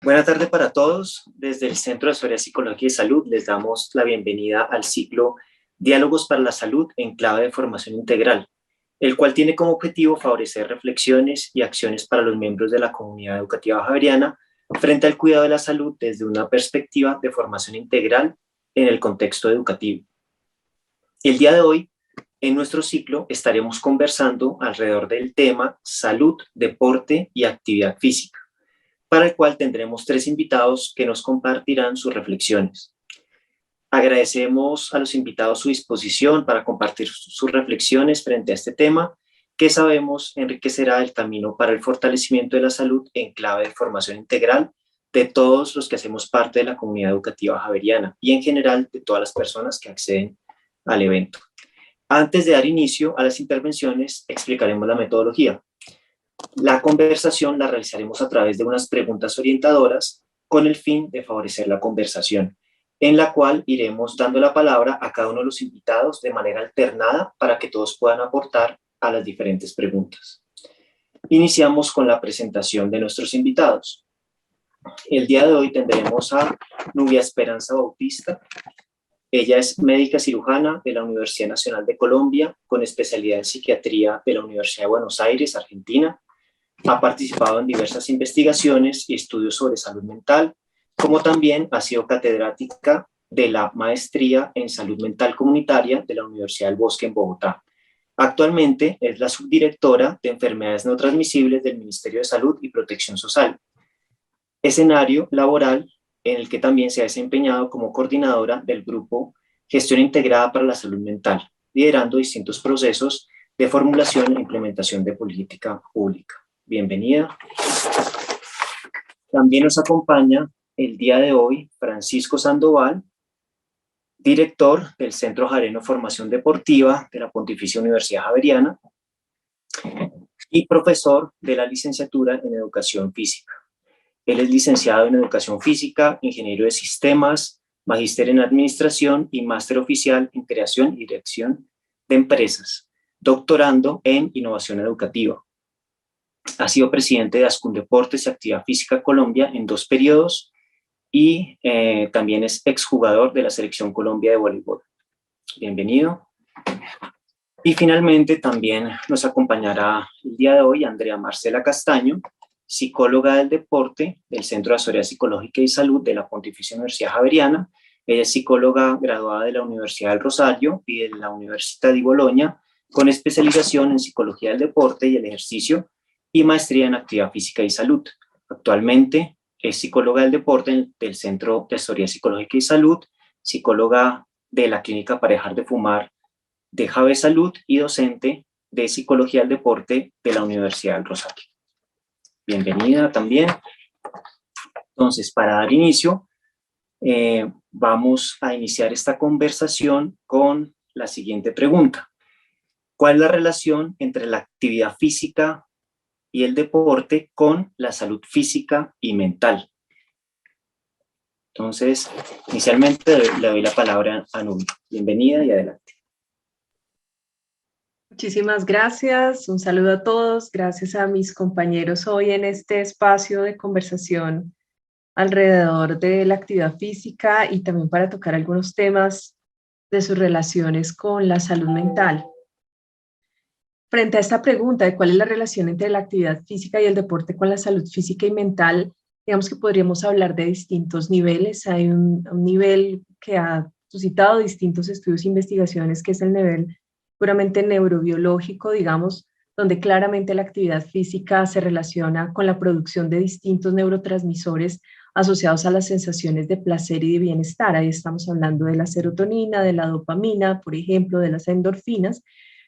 Buenas tardes para todos. Desde el Centro de Asesoría Psicológica y Salud les damos la bienvenida al ciclo Diálogos para la Salud en clave de formación integral, el cual tiene como objetivo favorecer reflexiones y acciones para los miembros de la comunidad educativa javeriana frente al cuidado de la salud desde una perspectiva de formación integral en el contexto educativo. El día de hoy, en nuestro ciclo, estaremos conversando alrededor del tema salud, deporte y actividad física, para el cual tendremos 3 invitados que nos compartirán sus reflexiones. Agradecemos a los invitados su disposición para compartir sus reflexiones frente a este tema, que sabemos enriquecerá el camino para el fortalecimiento de la salud en clave de formación integral de todos los que hacemos parte de la comunidad educativa javeriana y en general de todas las personas que acceden al evento. Antes de dar inicio a las intervenciones, explicaremos la metodología. La conversación la realizaremos a través de unas preguntas orientadoras con el fin de favorecer la conversación, en la cual iremos dando la palabra a cada uno de los invitados de manera alternada para que todos puedan aportar a las diferentes preguntas. Iniciamos con la presentación de nuestros invitados. El día de hoy tendremos a Nubia Esperanza Bautista. Ella es médica cirujana de la Universidad Nacional de Colombia, con especialidad en psiquiatría de la Universidad de Buenos Aires, Argentina. Ha participado en diversas investigaciones y estudios sobre salud mental, como también ha sido catedrática de la Maestría en Salud Mental Comunitaria de la Universidad del Bosque en Bogotá. Actualmente es la subdirectora de Enfermedades No Transmisibles del Ministerio de Salud y Protección Social, escenario laboral en el que también se ha desempeñado como coordinadora del grupo Gestión Integrada para la Salud Mental, liderando distintos procesos de formulación e implementación de política pública. Bienvenida. También nos acompaña el día de hoy Francisco Sandoval, director del Centro Javeriano de Formación Deportiva de la Pontificia Universidad Javeriana y profesor de la licenciatura en Educación Física. Él es licenciado en Educación Física, ingeniero de sistemas, magíster en Administración y máster oficial en Creación y Dirección de Empresas, doctorando en Innovación Educativa. Ha sido presidente de Ascundeportes y Actividad Física Colombia en 2 periodos y también es exjugador de la Selección Colombia de voleibol. Bienvenido. Y finalmente también nos acompañará el día de hoy Andrea Marcela Castaño, psicóloga del deporte del Centro de Asesoría Psicológica y Salud de la Pontificia Universidad Javeriana. Ella es psicóloga graduada de la Universidad del Rosario y de la Universidad de Bologna, con especialización en Psicología del Deporte y el Ejercicio y maestría en Actividad Física y Salud. Actualmente es psicóloga del deporte del Centro de Asesoría Psicológica y Salud, psicóloga de la Clínica para Dejar de Fumar de Jave Salud y docente de Psicología del Deporte de la Universidad del Rosario. Bienvenida también. Entonces, para dar inicio, vamos a iniciar esta conversación con la siguiente pregunta. ¿Cuál es la relación entre la actividad física y el deporte con la salud física y mental? Entonces, inicialmente le doy la palabra a Nubia. Bienvenida y adelante. Muchísimas gracias, un saludo a todos, gracias a mis compañeros hoy en este espacio de conversación alrededor de la actividad física y también para tocar algunos temas de sus relaciones con la salud mental. Frente a esta pregunta de cuál es la relación entre la actividad física y el deporte con la salud física y mental, digamos que podríamos hablar de distintos niveles. Hay un nivel que ha suscitado distintos estudios e investigaciones, que es el nivel puramente neurobiológico, digamos, donde claramente la actividad física se relaciona con la producción de distintos neurotransmisores asociados a las sensaciones de placer y de bienestar. Ahí estamos hablando de la serotonina, de la dopamina, por ejemplo, de las endorfinas,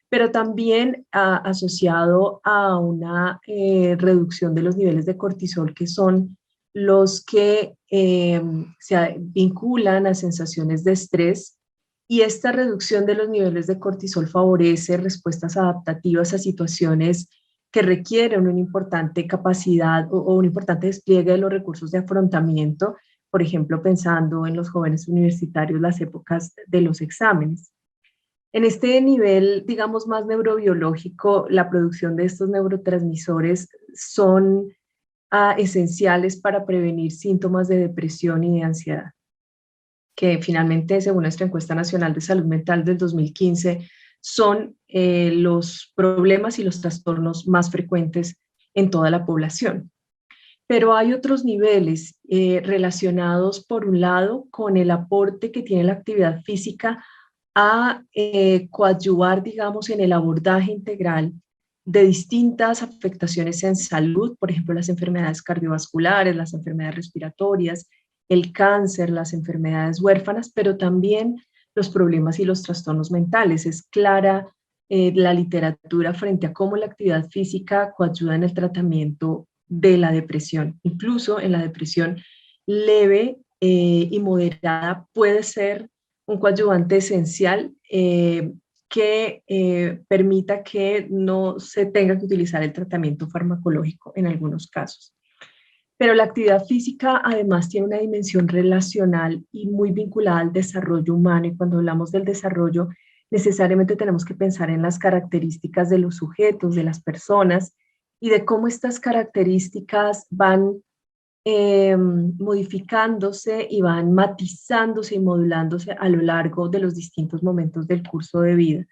pero también asociado a una reducción de los niveles de cortisol, que son los que se vinculan a sensaciones de estrés, y esta reducción de los niveles de cortisol favorece respuestas adaptativas a situaciones que requieren una importante capacidad o un importante despliegue de los recursos de afrontamiento, por ejemplo, pensando en los jóvenes universitarios, las épocas de los exámenes. En este nivel, digamos, más neurobiológico, la producción de estos neurotransmisores son esenciales para prevenir síntomas de depresión y de ansiedad, que finalmente, según nuestra encuesta nacional de salud mental del 2015, son los problemas y los trastornos más frecuentes en toda la población. Pero hay otros niveles relacionados, por un lado, con el aporte que tiene la actividad física a coadyuvar, digamos, en el abordaje integral de distintas afectaciones en salud, por ejemplo, las enfermedades cardiovasculares, las enfermedades respiratorias, el cáncer, las enfermedades huérfanas, pero también los problemas y los trastornos mentales. Es clara la literatura frente a cómo la actividad física coayuda en el tratamiento de la depresión. Incluso en la depresión leve y moderada puede ser un coadyuvante esencial que permita que no se tenga que utilizar el tratamiento farmacológico en algunos casos. Pero la actividad física además tiene una dimensión relacional y muy vinculada al desarrollo humano, y cuando hablamos del desarrollo necesariamente tenemos que pensar en las características de los sujetos, de las personas, y de cómo estas características van modificándose y van matizándose y modulándose a lo largo de los distintos momentos del curso de vida.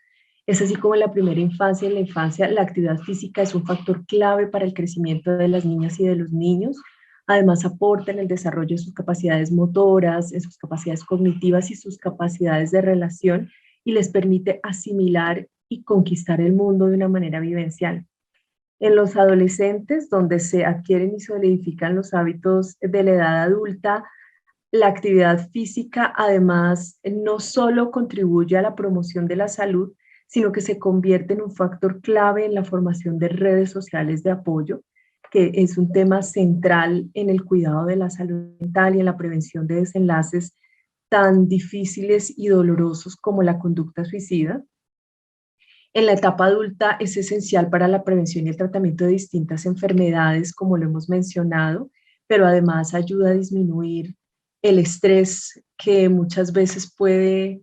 Es así como en la primera infancia y en la infancia la actividad física es un factor clave para el crecimiento de las niñas y de los niños. Además aporta en el desarrollo de sus capacidades motoras, en sus capacidades cognitivas y sus capacidades de relación, y les permite asimilar y conquistar el mundo de una manera vivencial. En los adolescentes, donde se adquieren y solidifican los hábitos de la edad adulta, la actividad física además no solo contribuye a la promoción de la salud, sino que se convierte en un factor clave en la formación de redes sociales de apoyo, que es un tema central en el cuidado de la salud mental y en la prevención de desenlaces tan difíciles y dolorosos como la conducta suicida. En la etapa adulta es esencial para la prevención y el tratamiento de distintas enfermedades, como lo hemos mencionado, pero además ayuda a disminuir el estrés que muchas veces puede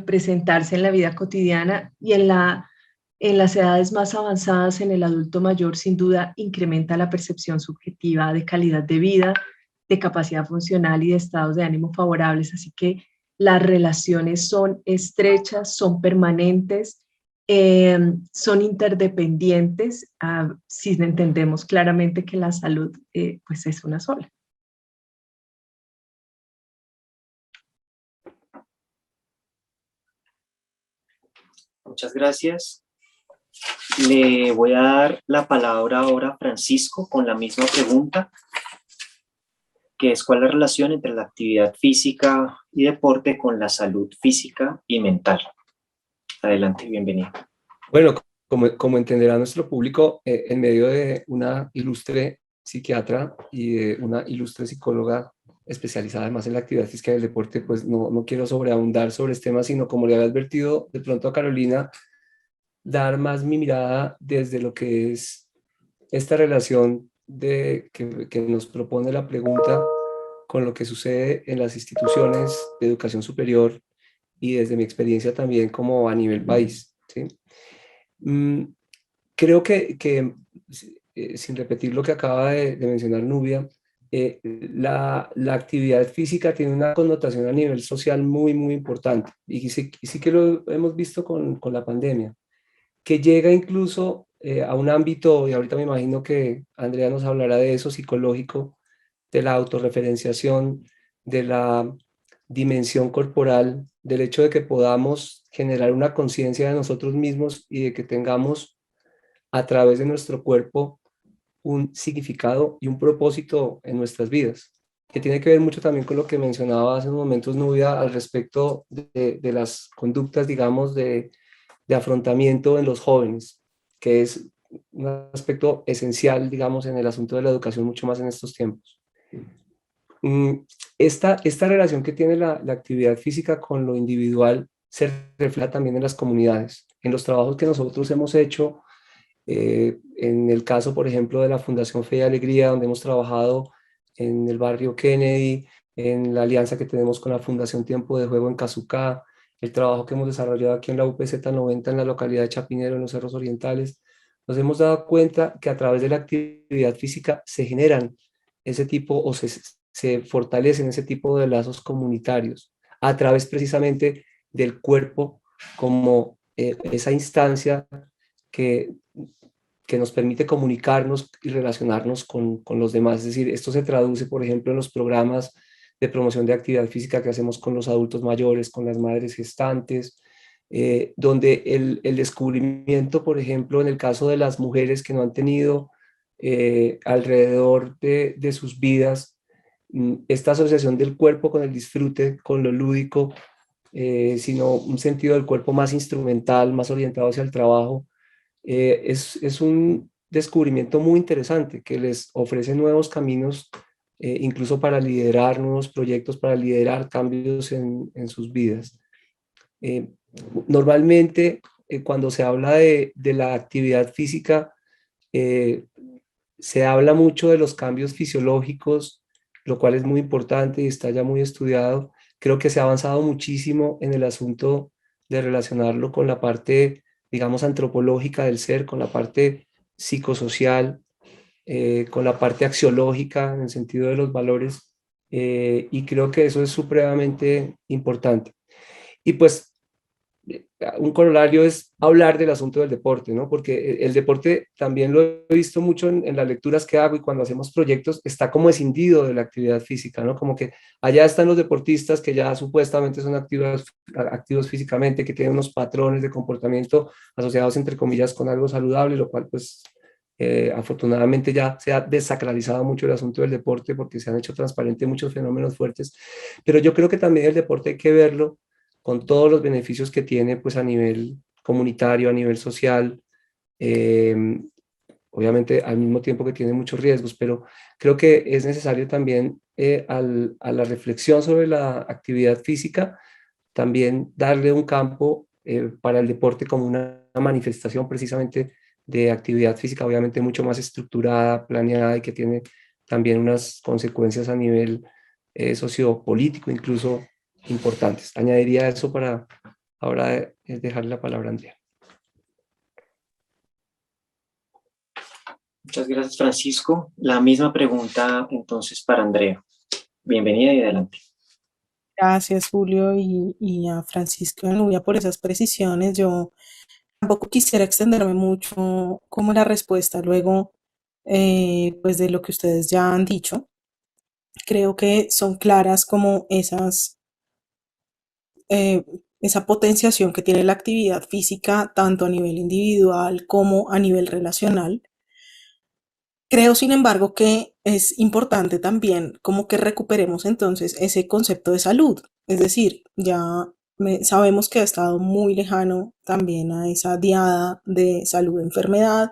presentarse en la vida cotidiana, y en las edades más avanzadas, en el adulto mayor, sin duda incrementa la percepción subjetiva de calidad de vida, de capacidad funcional y de estados de ánimo favorables. Así que las relaciones son estrechas, son permanentes, son interdependientes, si entendemos claramente que la salud pues es una sola. Muchas gracias. Le voy a dar la palabra ahora a Francisco con la misma pregunta, que es: ¿cuál es la relación entre la actividad física y deporte con la salud física y mental? Adelante, bienvenido. Bueno, como entenderá nuestro público, en medio de una ilustre psiquiatra y de una ilustre psicóloga especializada además en la actividad física y el deporte, pues no quiero sobreabundar sobre este tema, sino, como le había advertido de pronto a Carolina, dar más mi mirada desde lo que es esta relación que nos propone la pregunta con lo que sucede en las instituciones de educación superior y desde mi experiencia también como a nivel país, ¿sí? Creo que sin repetir lo que acaba de mencionar Nubia, la actividad física tiene una connotación a nivel social muy, muy importante, y sí que lo hemos visto con la pandemia, que llega incluso a un ámbito, y ahorita me imagino que Andrea nos hablará de eso, psicológico, de la autorreferenciación, de la dimensión corporal, del hecho de que podamos generar una conciencia de nosotros mismos y de que tengamos a través de nuestro cuerpo un significado y un propósito en nuestras vidas, que tiene que ver mucho también con lo que mencionaba hace unos momentos Nubia al respecto de las conductas, digamos, de afrontamiento en los jóvenes, que es un aspecto esencial, digamos, en el asunto de la educación, mucho más en estos tiempos. Esta relación que tiene la actividad física con lo individual se refleja también en las comunidades, en los trabajos que nosotros hemos hecho, en el caso, por ejemplo, de la Fundación Fe y Alegría, donde hemos trabajado en el barrio Kennedy, en la alianza que tenemos con la Fundación Tiempo de Juego en Cazucá, el trabajo que hemos desarrollado aquí en la UPZ 90 en la localidad de Chapinero, en los Cerros Orientales, nos hemos dado cuenta que a través de la actividad física se generan ese tipo o se fortalecen ese tipo de lazos comunitarios a través precisamente del cuerpo como esa instancia que, que nos permite comunicarnos y relacionarnos con los demás. Es decir, esto se traduce, por ejemplo, en los programas de promoción de actividad física que hacemos con los adultos mayores, con las madres gestantes, donde el descubrimiento, por ejemplo, en el caso de las mujeres que no han tenido alrededor de sus vidas esta asociación del cuerpo con el disfrute, con lo lúdico, sino un sentido del cuerpo más instrumental, más orientado hacia el trabajo, es un descubrimiento muy interesante que les ofrece nuevos caminos, incluso para liderar nuevos proyectos, para liderar cambios en sus vidas. Eh, Normalmente, cuando se habla de la actividad física, eh, se habla mucho de los cambios fisiológicos, lo cual es muy importante y está ya muy estudiado. Creo que se ha avanzado muchísimo en el asunto de relacionarlo con la parte, digamos, antropológica del ser, con la parte psicosocial, con la parte axiológica en el sentido de los valores, y creo que eso es supremamente importante. Y pues un corolario es hablar del asunto del deporte, ¿no? Porque el deporte también lo he visto mucho en las lecturas que hago y cuando hacemos proyectos está como escindido de la actividad física, ¿no? Como que allá están los deportistas que ya supuestamente son activos físicamente, que tienen unos patrones de comportamiento asociados entre comillas con algo saludable, lo cual pues afortunadamente ya se ha desacralizado mucho el asunto del deporte porque se han hecho transparentes muchos fenómenos fuertes, pero yo creo que también el deporte hay que verlo con todos los beneficios que tiene pues a nivel comunitario, a nivel social, eh, obviamente al mismo tiempo que tiene muchos riesgos, pero creo que es necesario también a la reflexión sobre la actividad física, también darle un campo para el deporte como una manifestación precisamente de actividad física, obviamente mucho más estructurada, planeada y que tiene también unas consecuencias a nivel sociopolítico, incluso importantes. Añadiría eso para ahora dejarle la palabra a Andrea. Muchas gracias, Francisco. La misma pregunta entonces para Andrea. Bienvenida y adelante. Gracias, Julio, y a Francisco y a Nubia por esas precisiones. Yo tampoco quisiera extenderme mucho como la respuesta luego, pues de lo que ustedes ya han dicho. Creo que son claras como eh, esa potenciación que tiene la actividad física, tanto a nivel individual como a nivel relacional. Creo, sin embargo, que es importante también como que recuperemos entonces ese concepto de salud. Es decir, ya sabemos que ha estado muy lejano también a esa diada de salud-enfermedad,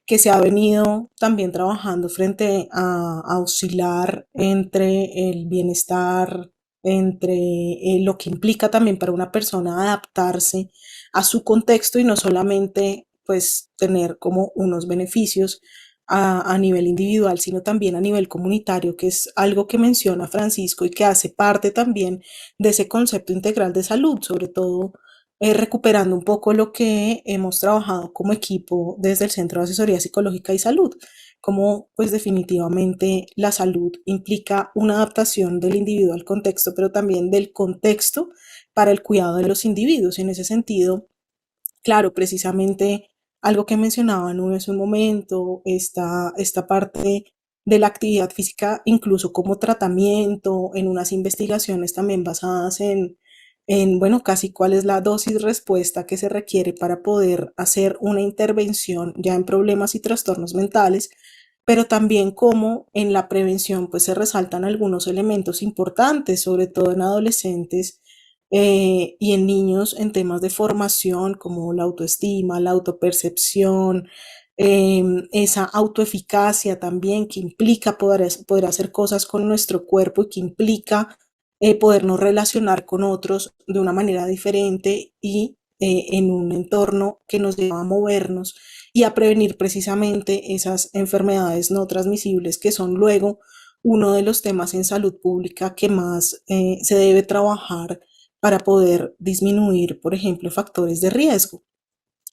que se ha venido también trabajando frente a oscilar entre el bienestar, entre lo que implica también para una persona adaptarse a su contexto y no solamente pues tener como unos beneficios a nivel individual, sino también a nivel comunitario, que es algo que menciona Francisco y que hace parte también de ese concepto integral de salud, sobre todo recuperando un poco lo que hemos trabajado como equipo desde el Centro de Asesoría Psicológica y Salud, como pues definitivamente la salud implica una adaptación del individuo al contexto, pero también del contexto para el cuidado de los individuos. Y en ese sentido, claro, precisamente algo que mencionaban hace un momento, esta parte de la actividad física, incluso como tratamiento, en unas investigaciones también basadas bueno, casi cuál es la dosis respuesta que se requiere para poder hacer una intervención ya en problemas y trastornos mentales, pero también como en la prevención pues se resaltan algunos elementos importantes, sobre todo en adolescentes y en niños en temas de formación como la autoestima, la autopercepción, esa autoeficacia también que implica poder hacer cosas con nuestro cuerpo y que implica podernos relacionar con otros de una manera diferente y en un entorno que nos lleva a movernos y a prevenir precisamente esas enfermedades no transmisibles que son luego uno de los temas en salud pública que más se debe trabajar para poder disminuir, por ejemplo, factores de riesgo.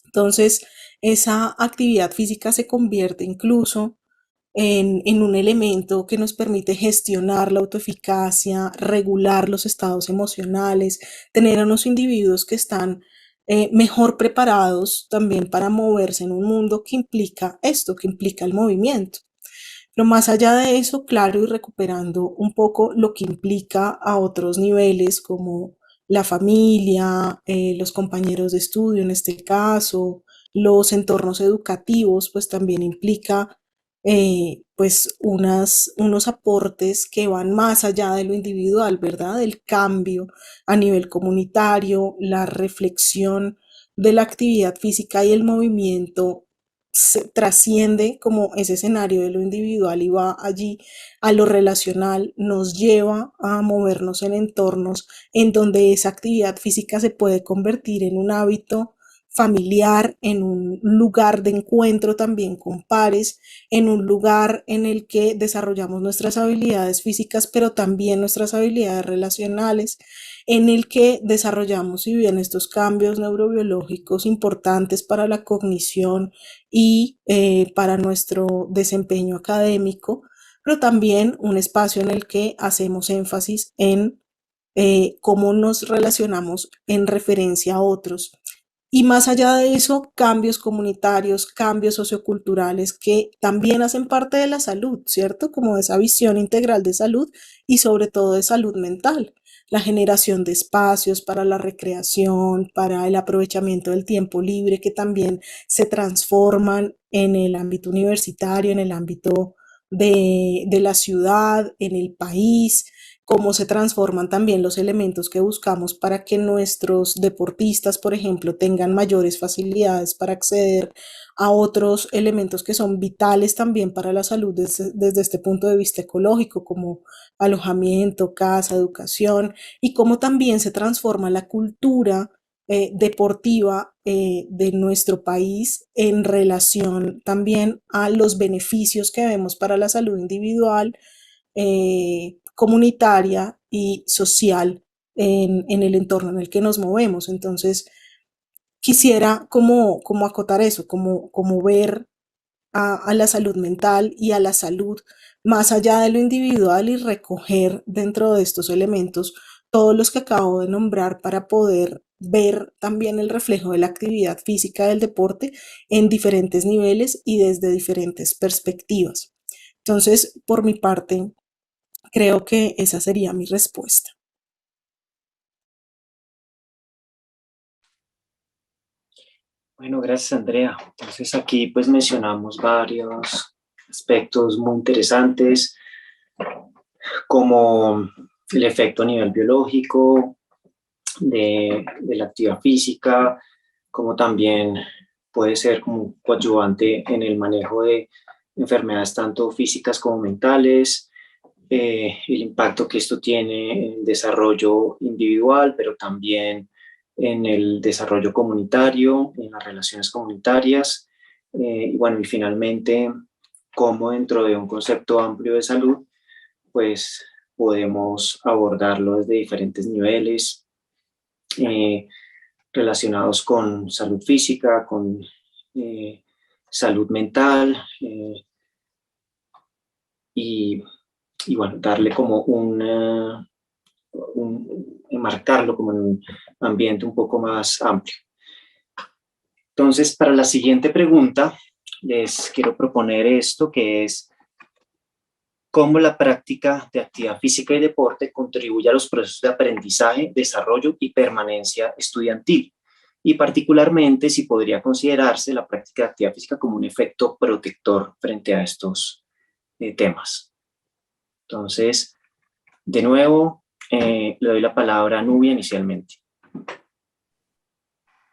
Entonces, esa actividad física se convierte incluso en un elemento que nos permite gestionar la autoeficacia, regular los estados emocionales, tener a unos individuos que están mejor preparados también para moverse en un mundo que implica esto, que implica el movimiento. Pero más allá de eso, claro, y recuperando un poco lo que implica a otros niveles como la familia, los compañeros de estudio en este caso, los entornos educativos, pues también implica pues unos aportes que van más allá de lo individual, ¿verdad? El cambio a nivel comunitario, la reflexión de la actividad física y el movimiento se trasciende como ese escenario de lo individual y va allí a lo relacional, nos lleva a movernos en entornos en donde esa actividad física se puede convertir en un hábito familiar, en un lugar de encuentro también con pares, en un lugar en el que desarrollamos nuestras habilidades físicas, pero también nuestras habilidades relacionales, en el que desarrollamos, si bien estos cambios neurobiológicos importantes para la cognición y para nuestro desempeño académico, pero también un espacio en el que hacemos énfasis en cómo nos relacionamos en referencia a otros. Y más allá de eso, cambios comunitarios, cambios socioculturales que también hacen parte de la salud, ¿cierto? Como esa visión integral de salud y sobre todo de salud mental. La generación de espacios para la recreación, para el aprovechamiento del tiempo libre que también se transforman en el ámbito universitario, en el ámbito de la ciudad, en el país, cómo se transforman también los elementos que buscamos para que nuestros deportistas, por ejemplo, tengan mayores facilidades para acceder a otros elementos que son vitales también para la salud desde este punto de vista ecológico, como alojamiento, casa, educación, y cómo también se transforma la cultura deportiva de nuestro país en relación también a los beneficios que vemos para la salud individual, comunitaria y social en el entorno en el que nos movemos. Entonces, quisiera como acotar eso, como ver a la salud mental y a la salud más allá de lo individual y recoger dentro de estos elementos todos los que acabo de nombrar para poder ver también el reflejo de la actividad física del deporte en diferentes niveles y desde diferentes perspectivas. Entonces, por mi parte, creo que esa sería mi respuesta. Bueno, gracias Andrea. Entonces aquí pues mencionamos varios aspectos muy interesantes como el efecto a nivel biológico de la actividad física, como también puede ser como un coadyuvante en el manejo de enfermedades tanto físicas como mentales, el impacto que esto tiene en el desarrollo individual, pero también en el desarrollo comunitario, en las relaciones comunitarias, y bueno, y finalmente, cómo dentro de un concepto amplio de salud, pues podemos abordarlo desde diferentes niveles eh, relacionados con salud física, con salud mental, y, y bueno, darle como enmarcarlo como en un ambiente un poco más amplio. Entonces, para la siguiente pregunta, les quiero proponer esto, que es cómo la práctica de actividad física y deporte contribuye a los procesos de aprendizaje, desarrollo y permanencia estudiantil. Y particularmente si podría considerarse la práctica de actividad física como un efecto protector frente a estos temas. Entonces, de nuevo, le doy la palabra a Nubia inicialmente.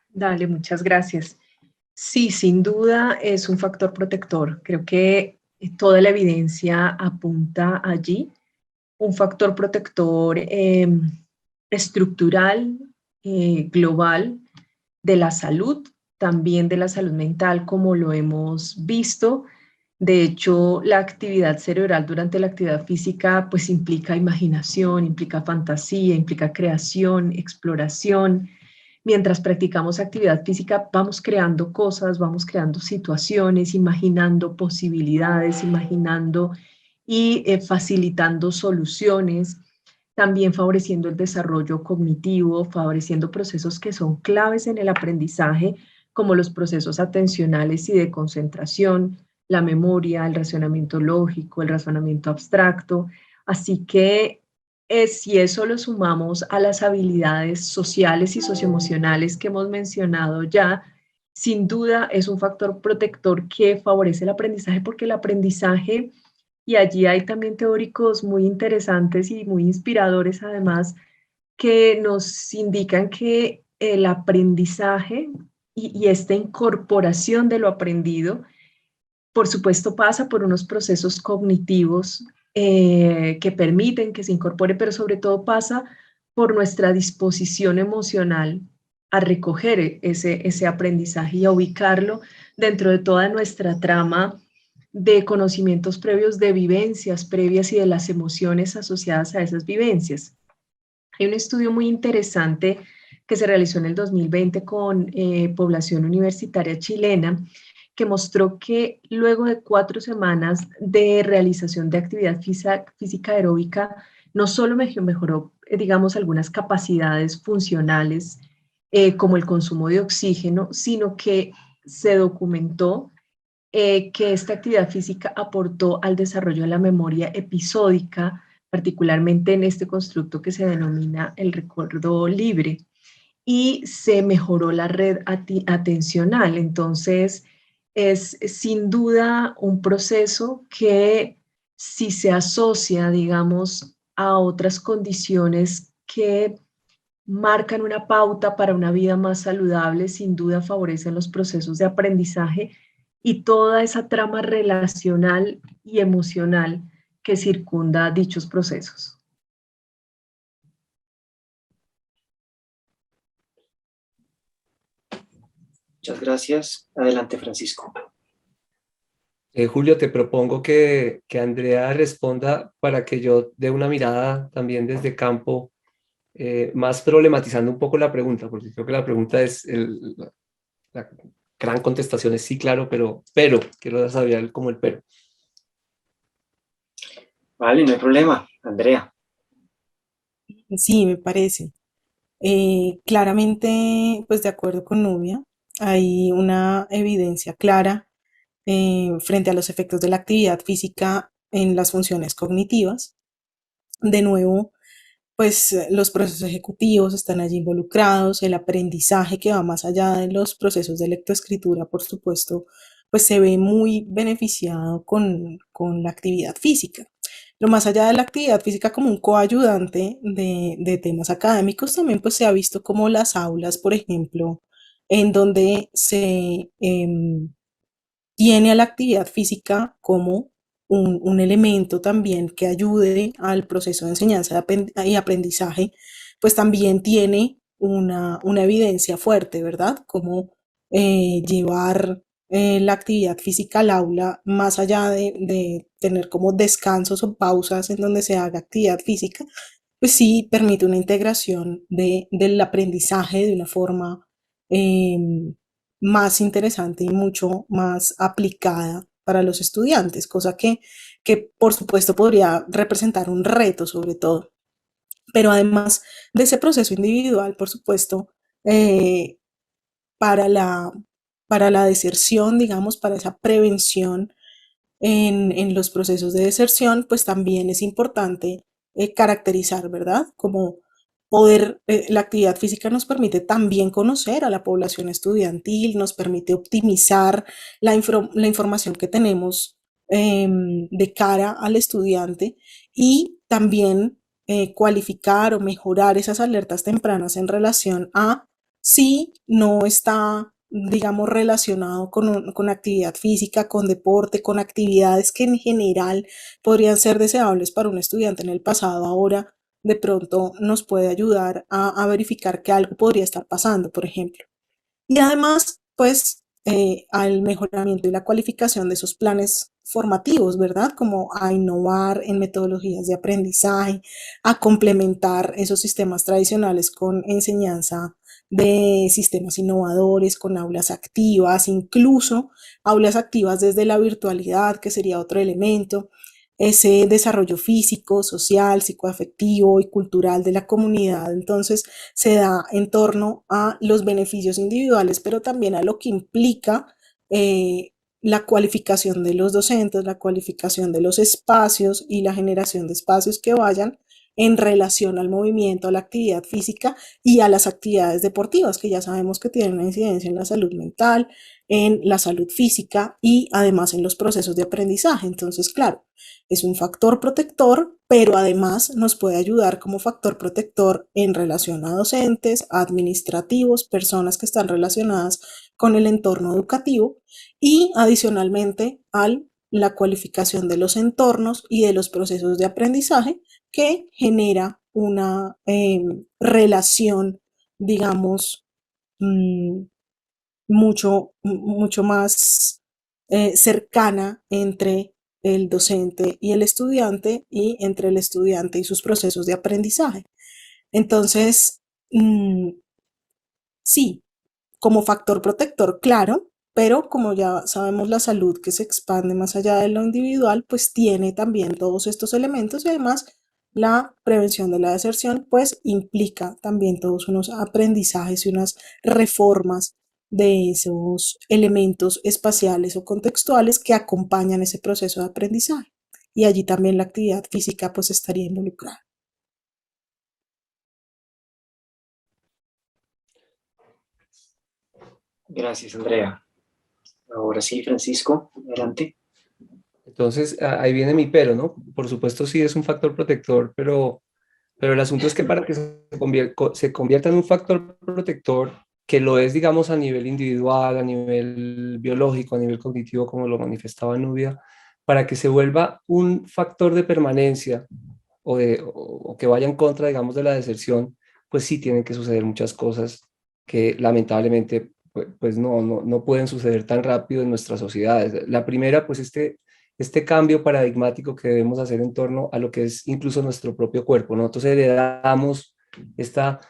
Dale, muchas gracias. Sí, sin duda es un factor protector. Creo que toda la evidencia apunta allí. Un factor protector estructural, global, de la salud, también de la salud mental, como lo hemos visto. De hecho, la actividad cerebral durante la actividad física pues implica imaginación, implica fantasía, implica creación, exploración. mientras practicamos actividad física, vamos creando cosas, vamos creando situaciones, imaginando posibilidades, imaginando y facilitando soluciones, también favoreciendo el desarrollo cognitivo, favoreciendo procesos que son claves en el aprendizaje, como los procesos atencionales y de concentración, la memoria, el razonamiento lógico, el razonamiento abstracto. Así que si eso lo sumamos a las habilidades sociales y socioemocionales que hemos mencionado ya, sin duda es un factor protector que favorece el aprendizaje, porque el aprendizaje, y allí hay también teóricos muy interesantes y muy inspiradores además, que nos indican que el aprendizaje y esta incorporación de lo aprendido, por supuesto, pasa por unos procesos cognitivos que permiten que se incorpore, pero sobre todo pasa por nuestra disposición emocional a recoger ese aprendizaje y a ubicarlo dentro de toda nuestra trama de conocimientos previos, de vivencias previas y de las emociones asociadas a esas vivencias. Hay un estudio muy interesante que se realizó en el 2020 con población universitaria chilena, que mostró que luego de 4 semanas de realización de actividad física aeróbica, no solo mejoró, digamos, algunas capacidades funcionales, como el consumo de oxígeno, sino que se documentó que esta actividad física aportó al desarrollo de la memoria episódica, particularmente en este constructo que se denomina el recuerdo libre, y se mejoró la red atencional. Entonces, es sin duda un proceso que, si se asocia, digamos, a otras condiciones que marcan una pauta para una vida más saludable, sin duda favorecen los procesos de aprendizaje y toda esa trama relacional y emocional que circunda dichos procesos. Muchas gracias. Adelante, Francisco. Julio, te propongo que Andrea responda para que yo dé una mirada también desde campo, más problematizando un poco la pregunta, porque creo que la pregunta es, la gran contestación es sí, claro, pero, quiero saber como el pero. Vale, no hay problema. Andrea. Sí, me parece. Claramente, pues de acuerdo con Nubia, hay una evidencia clara frente a los efectos de la actividad física en las funciones cognitivas. De nuevo, pues los procesos ejecutivos están allí involucrados, el aprendizaje que va más allá de los procesos de lectoescritura, por supuesto, pues se ve muy beneficiado con la actividad física. Pero más allá de la actividad física como un coayudante de temas académicos, también pues se ha visto como las aulas, por ejemplo, en donde se tiene a la actividad física como un elemento también que ayude al proceso de enseñanza y aprendizaje, pues también tiene una evidencia fuerte, ¿verdad? Como llevar la actividad física al aula, más allá de tener como descansos o pausas en donde se haga actividad física, pues sí permite una integración del aprendizaje de una forma más interesante y mucho más aplicada para los estudiantes, cosa que por supuesto podría representar un reto sobre todo. Pero además de ese proceso individual, por supuesto, eh, para la, para la deserción, digamos, para esa prevención en los procesos de deserción, pues también es importante caracterizar, ¿verdad? Como poder, la actividad física nos permite también conocer a la población estudiantil, nos permite optimizar la información que tenemos de cara al estudiante y también cualificar o mejorar esas alertas tempranas en relación a si no está, digamos, relacionado con actividad física, con deporte, con actividades que en general podrían ser deseables para un estudiante en el pasado, ahora de pronto nos puede ayudar a verificar que algo podría estar pasando, por ejemplo. Y además, pues, al mejoramiento y la cualificación de esos planes formativos, ¿verdad? Como a innovar en metodologías de aprendizaje, a complementar esos sistemas tradicionales con enseñanza de sistemas innovadores con aulas activas, incluso aulas activas desde la virtualidad, que sería otro elemento, ese desarrollo físico, social, psicoafectivo y cultural de la comunidad. Entonces se da en torno a los beneficios individuales, pero también a lo que implica la cualificación de los docentes, la cualificación de los espacios y la generación de espacios que vayan en relación al movimiento, a la actividad física y a las actividades deportivas, que ya sabemos que tienen una incidencia en la salud mental, en la salud física y además en los procesos de aprendizaje. Entonces, claro, es un factor protector, pero además nos puede ayudar como factor protector en relación a docentes, administrativos, personas que están relacionadas con el entorno educativo y adicionalmente a la cualificación de los entornos y de los procesos de aprendizaje que genera una relación, digamos, mmm, mucho más cercana entre el docente y el estudiante y entre el estudiante y sus procesos de aprendizaje. Entonces, sí, como factor protector, claro, pero como ya sabemos, la salud que se expande más allá de lo individual, pues tiene también todos estos elementos y además la prevención de la deserción, pues implica también todos unos aprendizajes y unas reformas de esos elementos espaciales o contextuales que acompañan ese proceso de aprendizaje. Y allí también la actividad física pues estaría involucrada. Gracias, Andrea. Ahora sí, Francisco, adelante. Entonces, ahí viene mi pero, ¿no? Por supuesto sí es un factor protector, pero el asunto es que para que se convierta en un factor protector, que lo es, digamos, a nivel individual, a nivel biológico, a nivel cognitivo, como lo manifestaba Nubia, para que se vuelva un factor de permanencia o que vaya en contra, digamos, de la deserción, pues sí tienen que suceder muchas cosas que lamentablemente pues no pueden suceder tan rápido en nuestras sociedades. La primera, pues este cambio paradigmático que debemos hacer en torno a lo que es incluso nuestro propio cuerpo. Nosotros heredamos esta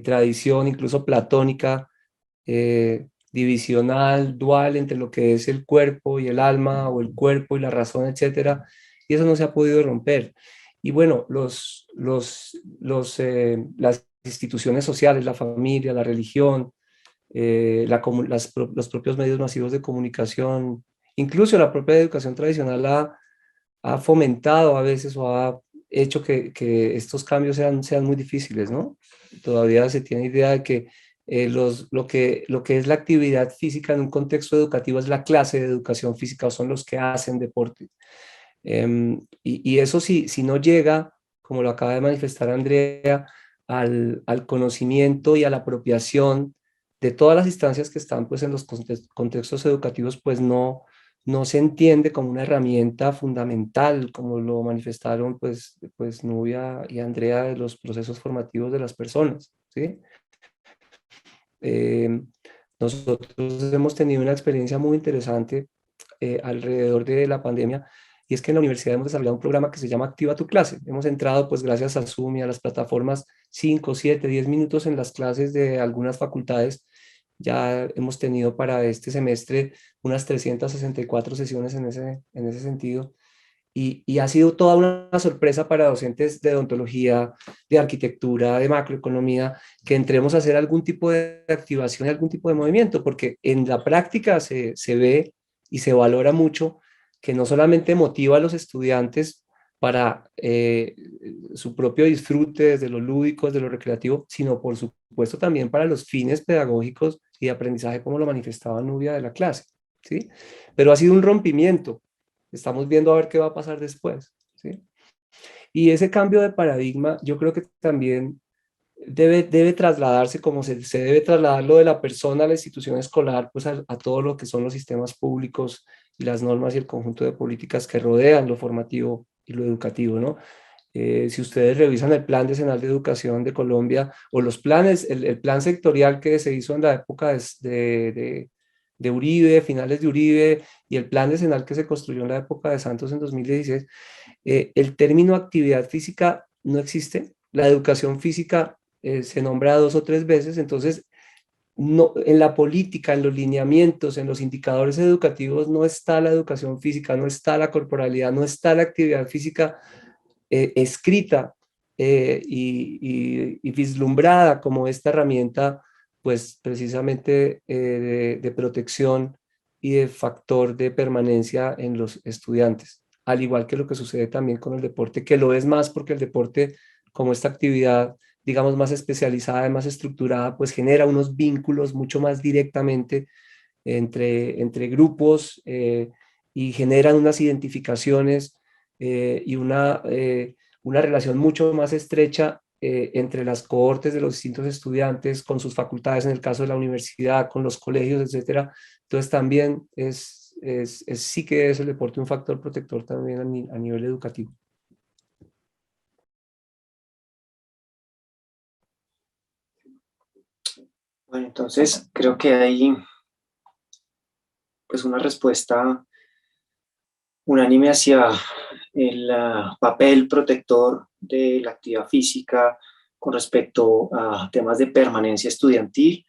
tradición incluso platónica, divisional, dual entre lo que es el cuerpo y el alma, o el cuerpo y la razón, etcétera, y eso no se ha podido romper. Y bueno, las instituciones sociales, la familia, la religión, los propios medios masivos de comunicación, incluso la propia educación tradicional ha fomentado a veces o ha hecho que estos cambios sean muy difíciles, ¿no? Todavía se tiene idea de que, lo que es la actividad física en un contexto educativo es la clase de educación física o son los que hacen deporte. Y eso si no llega, como lo acaba de manifestar Andrea, al conocimiento y a la apropiación de todas las instancias que están pues en los contextos educativos, pues no se entiende como una herramienta fundamental, como lo manifestaron pues Nubia y Andrea, de los procesos formativos de las personas, ¿sí? Nosotros hemos tenido una experiencia muy interesante alrededor de la pandemia, y es que en la universidad hemos desarrollado un programa que se llama Activa tu clase. Hemos entrado pues gracias a Zoom y a las plataformas 5, 7, 10 minutos en las clases de algunas facultades. Ya hemos tenido para este semestre unas 364 sesiones en ese sentido. Y ha sido toda una sorpresa para docentes de odontología, de arquitectura, de macroeconomía, que entremos a hacer algún tipo de activación y algún tipo de movimiento, porque en la práctica se ve y se valora mucho que no solamente motiva a los estudiantes para su propio disfrute desde lo lúdico, desde lo recreativo, sino por supuesto también para los fines pedagógicos y de aprendizaje, como lo manifestaba Nubia de la clase, ¿sí? Pero ha sido un rompimiento. Estamos viendo a ver qué va a pasar después, ¿sí? Y ese cambio de paradigma, yo creo que también debe trasladarse, como se debe trasladar lo de la persona a la institución escolar, pues a todo lo que son los sistemas públicos y las normas y el conjunto de políticas que rodean lo formativo y lo educativo, ¿no? Si ustedes revisan el Plan Decenal de Educación de Colombia o los planes, el plan sectorial que se hizo en la época de Uribe, finales de Uribe, y el plan decenal que se construyó en la época de Santos en 2016, el término actividad física no existe. La educación física se nombra 2 o 3 veces, entonces no, en la política, en los lineamientos, en los indicadores educativos no está la educación física, no está la corporalidad, no está la actividad física escrita y vislumbrada como esta herramienta, pues precisamente de protección y de factor de permanencia en los estudiantes. Al igual que lo que sucede también con el deporte, que lo es más porque el deporte, como esta actividad, digamos, más especializada, más estructurada, pues genera unos vínculos mucho más directamente entre grupos y generan unas identificaciones y una relación mucho más estrecha entre las cohortes de los distintos estudiantes, con sus facultades, en el caso de la universidad, con los colegios, etcétera. Entonces también sí que es el deporte un factor protector también a nivel educativo. Bueno, entonces creo que hay pues una respuesta unánime hacia el papel protector de la actividad física con respecto a temas de permanencia estudiantil.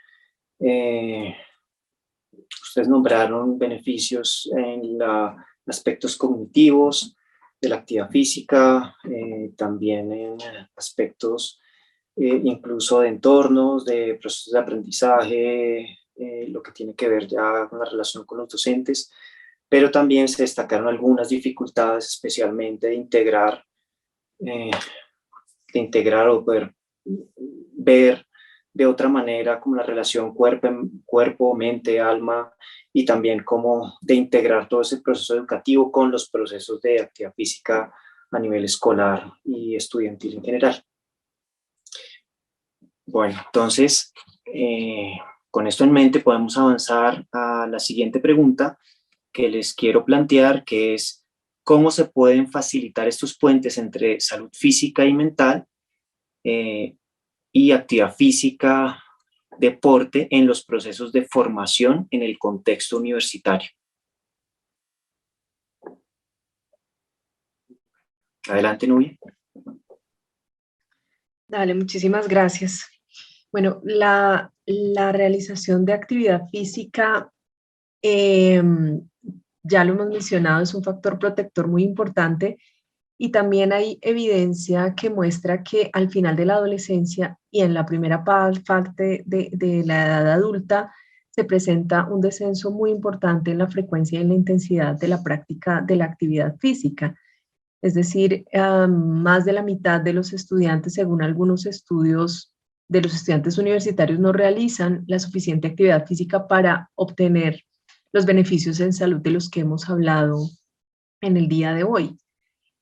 Ustedes nombraron beneficios en aspectos cognitivos de la actividad física, también en aspectos incluso de entornos, de procesos de aprendizaje, lo que tiene que ver ya con la relación con los docentes, pero también se destacaron algunas dificultades, especialmente de integrar o poder ver de otra manera como la relación cuerpo, mente, alma, y también como de integrar todo ese proceso educativo con los procesos de actividad física a nivel escolar y estudiantil en general. Bueno, entonces, con esto en mente podemos avanzar a la siguiente pregunta que les quiero plantear, que es cómo se pueden facilitar estos puentes entre salud física y mental y actividad física, deporte en los procesos de formación en el contexto universitario. Adelante, Nubia. Dale, muchísimas gracias. Bueno, la realización de actividad física, ya lo hemos mencionado, es un factor protector muy importante y también hay evidencia que muestra que al final de la adolescencia y en la primera parte de la edad adulta se presenta un descenso muy importante en la frecuencia y en la intensidad de la práctica de la actividad física. Es decir, más de la mitad de los estudiantes, según algunos estudios de los estudiantes universitarios, no realizan la suficiente actividad física para obtener los beneficios en salud de los que hemos hablado en el día de hoy.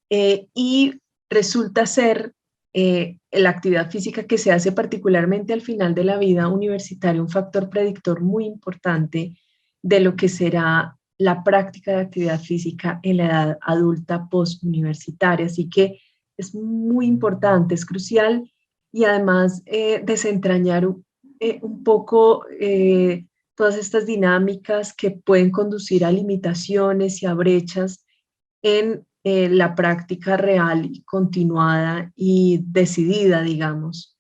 Y resulta ser la actividad física que se hace particularmente al final de la vida universitaria un factor predictor muy importante de lo que será la práctica de actividad física en la edad adulta postuniversitaria. Así que es muy importante, es crucial y además desentrañar un poco todas estas dinámicas que pueden conducir a limitaciones y a brechas en la práctica real y continuada y decidida, digamos,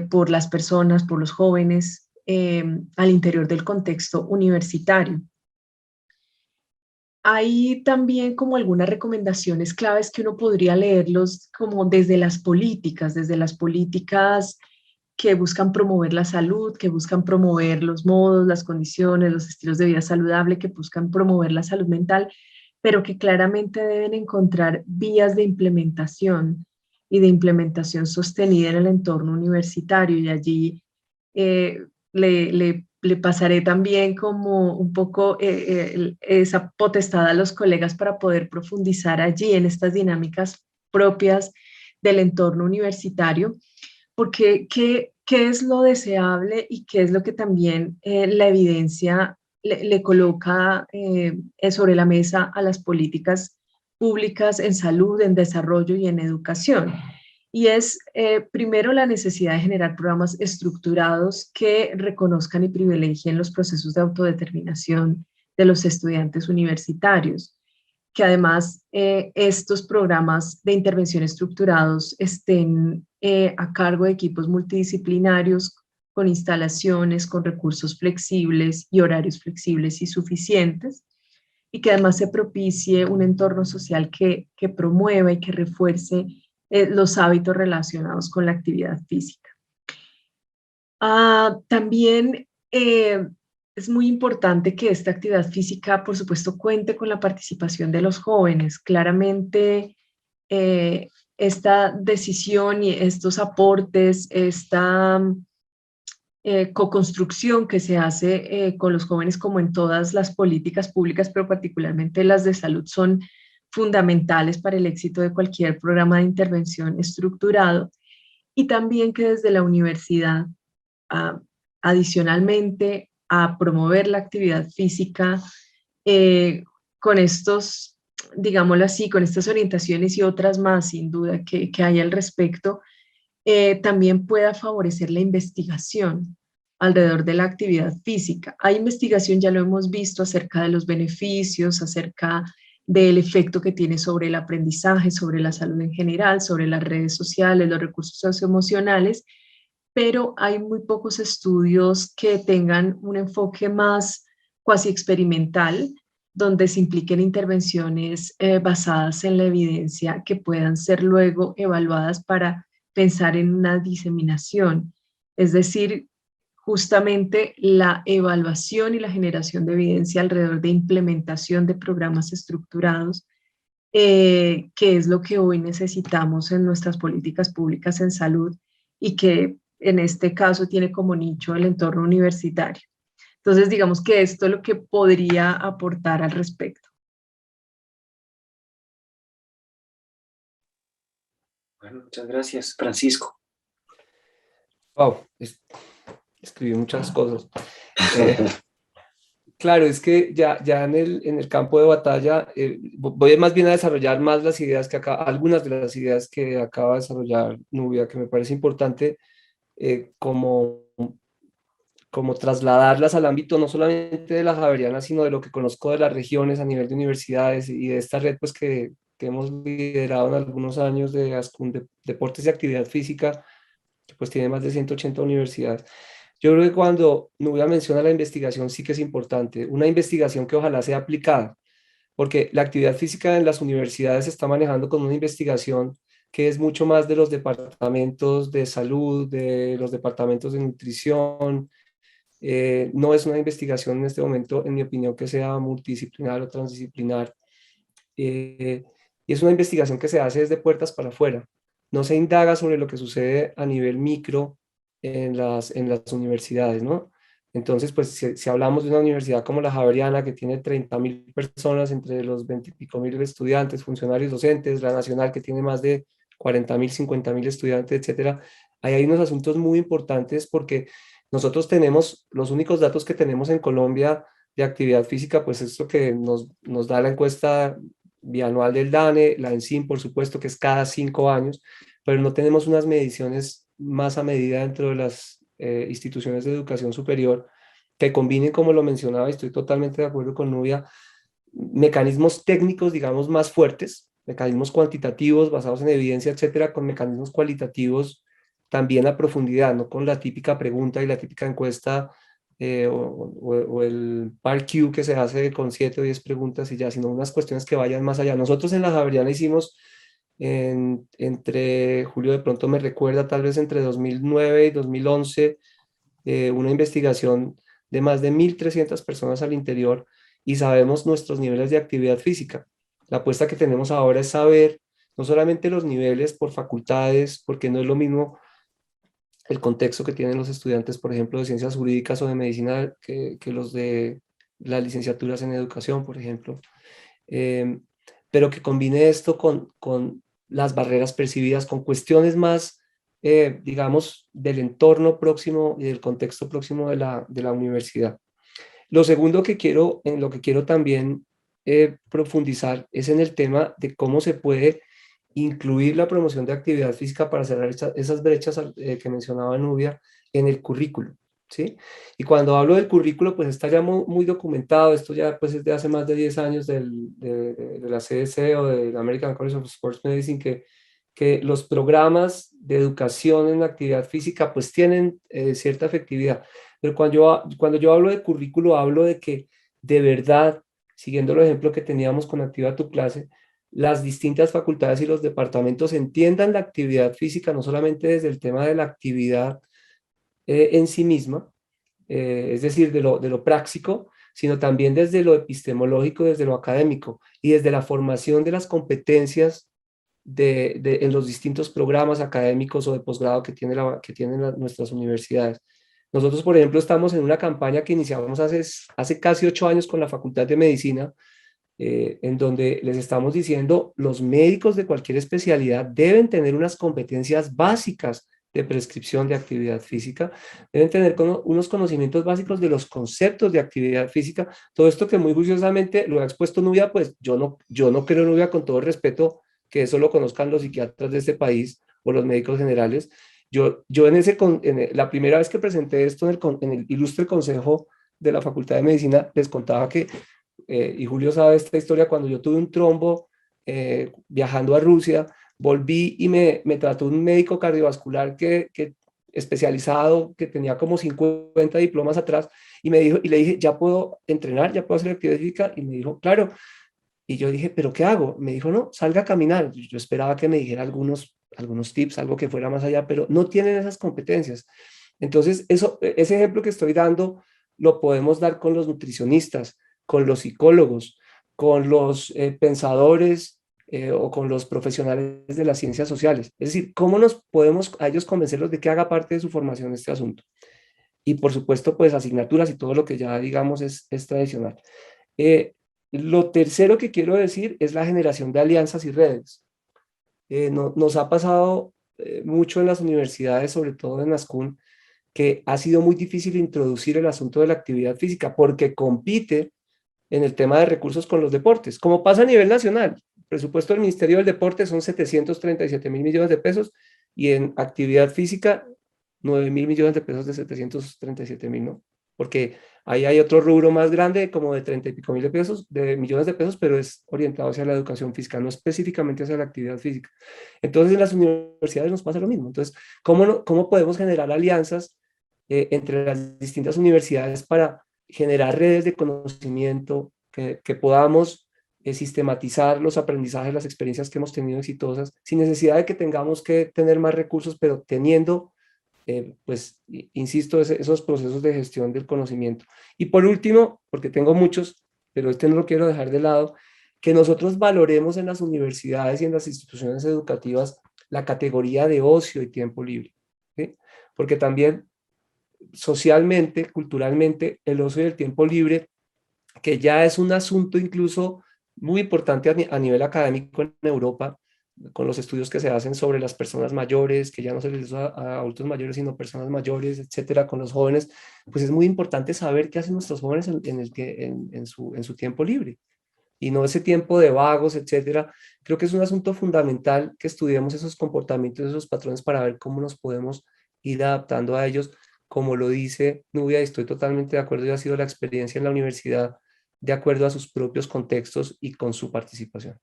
por las personas, por los jóvenes al interior del contexto universitario. Hay también como algunas recomendaciones claves que uno podría leerlos como desde las políticas que buscan promover la salud, que buscan promover los modos, las condiciones, los estilos de vida saludable, que buscan promover la salud mental, pero que claramente deben encontrar vías de implementación y de implementación sostenida en el entorno universitario. Y allí le pasaré también como un poco esa potestad a los colegas para poder profundizar allí en estas dinámicas propias del entorno universitario, porque ¿qué es lo deseable y qué es lo que también la evidencia le coloca sobre la mesa a las políticas públicas en salud, en desarrollo y en educación? Y es primero la necesidad de generar programas estructurados que reconozcan y privilegien los procesos de autodeterminación de los estudiantes universitarios, que además estos programas de intervención estructurados estén a cargo de equipos multidisciplinarios con instalaciones, con recursos flexibles y horarios flexibles y suficientes, y que además se propicie un entorno social que promueva y que refuerce los hábitos relacionados con la actividad física. También es muy importante que esta actividad física, por supuesto, cuente con la participación de los jóvenes. Claramente, esta decisión y estos aportes, esta co-construcción que se hace con los jóvenes, como en todas las políticas públicas, pero particularmente las de salud, son fundamentales para el éxito de cualquier programa de intervención estructurado, y también que desde la universidad, adicionalmente a promover la actividad física, con estos, digámoslo así, con estas orientaciones y otras más, sin duda, que hay al respecto, también pueda favorecer la investigación alrededor de la actividad física. Hay investigación, ya lo hemos visto, acerca de los beneficios, acerca del efecto que tiene sobre el aprendizaje, sobre la salud en general, sobre las redes sociales, los recursos socioemocionales, pero hay muy pocos estudios que tengan un enfoque más cuasi experimental, donde se impliquen intervenciones basadas en la evidencia que puedan ser luego evaluadas para pensar en una diseminación. Es decir, justamente la evaluación y la generación de evidencia alrededor de implementación de programas estructurados, que es lo que hoy necesitamos en nuestras políticas públicas en salud, y que en este caso tiene como nicho el entorno universitario. Entonces, digamos que esto es lo que podría aportar al respecto. Bueno, muchas gracias, Francisco. Wow, escribí muchas cosas. Claro, es que ya en el campo de batalla voy más bien a desarrollar más las ideas que acá, algunas de las ideas que acaba de desarrollar Nubia, que me parece importante como trasladarlas al ámbito no solamente de la Javeriana, sino de lo que conozco de las regiones a nivel de universidades y de esta red pues que hemos liderado en algunos años de deportes y actividad física, que pues tiene más de 180 universidades. Yo creo que cuando Nubia menciona la investigación sí que es importante, una investigación que ojalá sea aplicada, porque la actividad física en las universidades se está manejando con una investigación que es mucho más de los departamentos de salud, de los departamentos de nutrición. No es una investigación en este momento, en mi opinión, que sea multidisciplinar o transdisciplinar. Y es una investigación que se hace desde puertas para afuera. No se indaga sobre lo que sucede a nivel micro en las universidades, ¿no? Entonces, pues si hablamos de una universidad como la Javeriana, que tiene 30.000 personas, entre los 20 y pico mil estudiantes, funcionarios docentes, la Nacional, que tiene más de 40.000, 50.000 estudiantes, etcétera, ahí hay unos asuntos muy importantes porque nosotros tenemos, los únicos datos que tenemos en Colombia de actividad física, pues es lo que nos da la encuesta bianual del DANE, la ENSIM, por supuesto, que es cada 5 años, pero no tenemos unas mediciones más a medida dentro de las instituciones de educación superior que combinen, como lo mencionaba, y estoy totalmente de acuerdo con Nubia, mecanismos técnicos, digamos, más fuertes, mecanismos cuantitativos basados en evidencia, etcétera, con mecanismos cualitativos también a profundidad, no con la típica pregunta y la típica encuesta o el PAR-Q que se hace con 7 o 10 preguntas y ya, sino unas cuestiones que vayan más allá. Nosotros en la Javeriana hicimos entre Julio, de pronto me recuerda, tal vez entre 2009 y 2011, una investigación de más de 1.300 personas al interior y sabemos nuestros niveles de actividad física. La apuesta que tenemos ahora es saber no solamente los niveles por facultades, porque no es lo mismo el contexto que tienen los estudiantes, por ejemplo, de ciencias jurídicas o de medicina que los de las licenciaturas en educación, por ejemplo. Pero que combine esto con las barreras percibidas, con cuestiones más, digamos, del entorno próximo y del contexto próximo de la universidad. Lo segundo en lo que quiero también profundizar es en el tema de cómo se puede incluir la promoción de actividad física para cerrar esas brechas que mencionaba Nubia en el currículo, ¿sí? Y cuando hablo del currículo, pues está ya muy documentado, esto ya pues es de hace más de 10 años de la CDC o de la American College of Sports Medicine, que los programas de educación en actividad física pues tienen cierta efectividad. Pero cuando yo hablo de currículo, hablo de que de verdad, siguiendo el ejemplo que teníamos con Activa tu Clase, las distintas facultades y los departamentos entiendan la actividad física no solamente desde el tema de la actividad en sí misma, es decir, de lo práctico, sino también desde lo epistemológico, desde lo académico y desde la formación de las competencias en los distintos programas académicos o de posgrado que tienen nuestras universidades. Nosotros, por ejemplo, estamos en una campaña que iniciamos hace casi 8 años con la Facultad de Medicina, en donde les estamos diciendo, los médicos de cualquier especialidad deben tener unas competencias básicas de prescripción de actividad física, deben tener unos conocimientos básicos de los conceptos de actividad física, todo esto que muy juiciosamente lo ha expuesto Nubia, pues yo no creo, Nubia, con todo el respeto, que eso lo conozcan los psiquiatras de este país o los médicos generales. Yo la primera vez que presenté esto en el ilustre consejo de la Facultad de Medicina, les contaba que y Julio sabe esta historia, cuando yo tuve un trombo viajando a Rusia, volví y me trató un médico cardiovascular especializado, que tenía como 50 diplomas atrás, y me dijo, y le dije, ¿ya puedo entrenar? ¿Ya puedo hacer actividad física? Y me dijo, claro. Y yo dije, ¿pero qué hago? Me dijo, no, salga a caminar. Yo esperaba que me dijera algunos tips, algo que fuera más allá, pero no tienen esas competencias. Entonces, ese ejemplo que estoy dando lo podemos dar con los nutricionistas, con los psicólogos, con los pensadores o con los profesionales de las ciencias sociales. Es decir, ¿cómo nos podemos a ellos convencerlos de que haga parte de su formación este asunto? Y por supuesto, pues asignaturas y todo lo que ya digamos es tradicional. Lo tercero que quiero decir es la generación de alianzas y redes. Nos ha pasado mucho en las universidades, sobre todo en Ascun, que ha sido muy difícil introducir el asunto de la actividad física porque compite en el tema de recursos con los deportes, como pasa a nivel nacional. El presupuesto del Ministerio del Deporte son 737.000 millones de pesos y en actividad física 9.000 millones de pesos de 737.000, ¿no? Porque ahí hay otro rubro más grande, como de 30 y pico mil de pesos, de millones de pesos, pero es orientado hacia la educación física, no específicamente hacia la actividad física. Entonces, en las universidades nos pasa lo mismo. Entonces, ¿cómo podemos generar alianzas entre las distintas universidades para generar redes de conocimiento, que podamos sistematizar los aprendizajes, las experiencias que hemos tenido exitosas, sin necesidad de que tengamos que tener más recursos, pero teniendo pues, insisto, esos procesos de gestión del conocimiento. Y por último, porque tengo muchos, pero este no lo quiero dejar de lado, que nosotros valoremos en las universidades y en las instituciones educativas la categoría de ocio y tiempo libre, ¿sí? Porque también socialmente, culturalmente, el ocio y el tiempo libre, que ya es un asunto incluso muy importante a nivel académico en Europa, con los estudios que se hacen sobre las personas mayores, que ya no se les usa a adultos mayores, sino personas mayores, etcétera, con los jóvenes, pues es muy importante saber qué hacen nuestros jóvenes en su tiempo libre, y no ese tiempo de vagos, etcétera. Creo que es un asunto fundamental que estudiemos esos comportamientos, esos patrones, para ver cómo nos podemos ir adaptando a ellos, como lo dice Nubia, y estoy totalmente de acuerdo, y ha sido la experiencia en la universidad, de acuerdo a sus propios contextos y con su participación.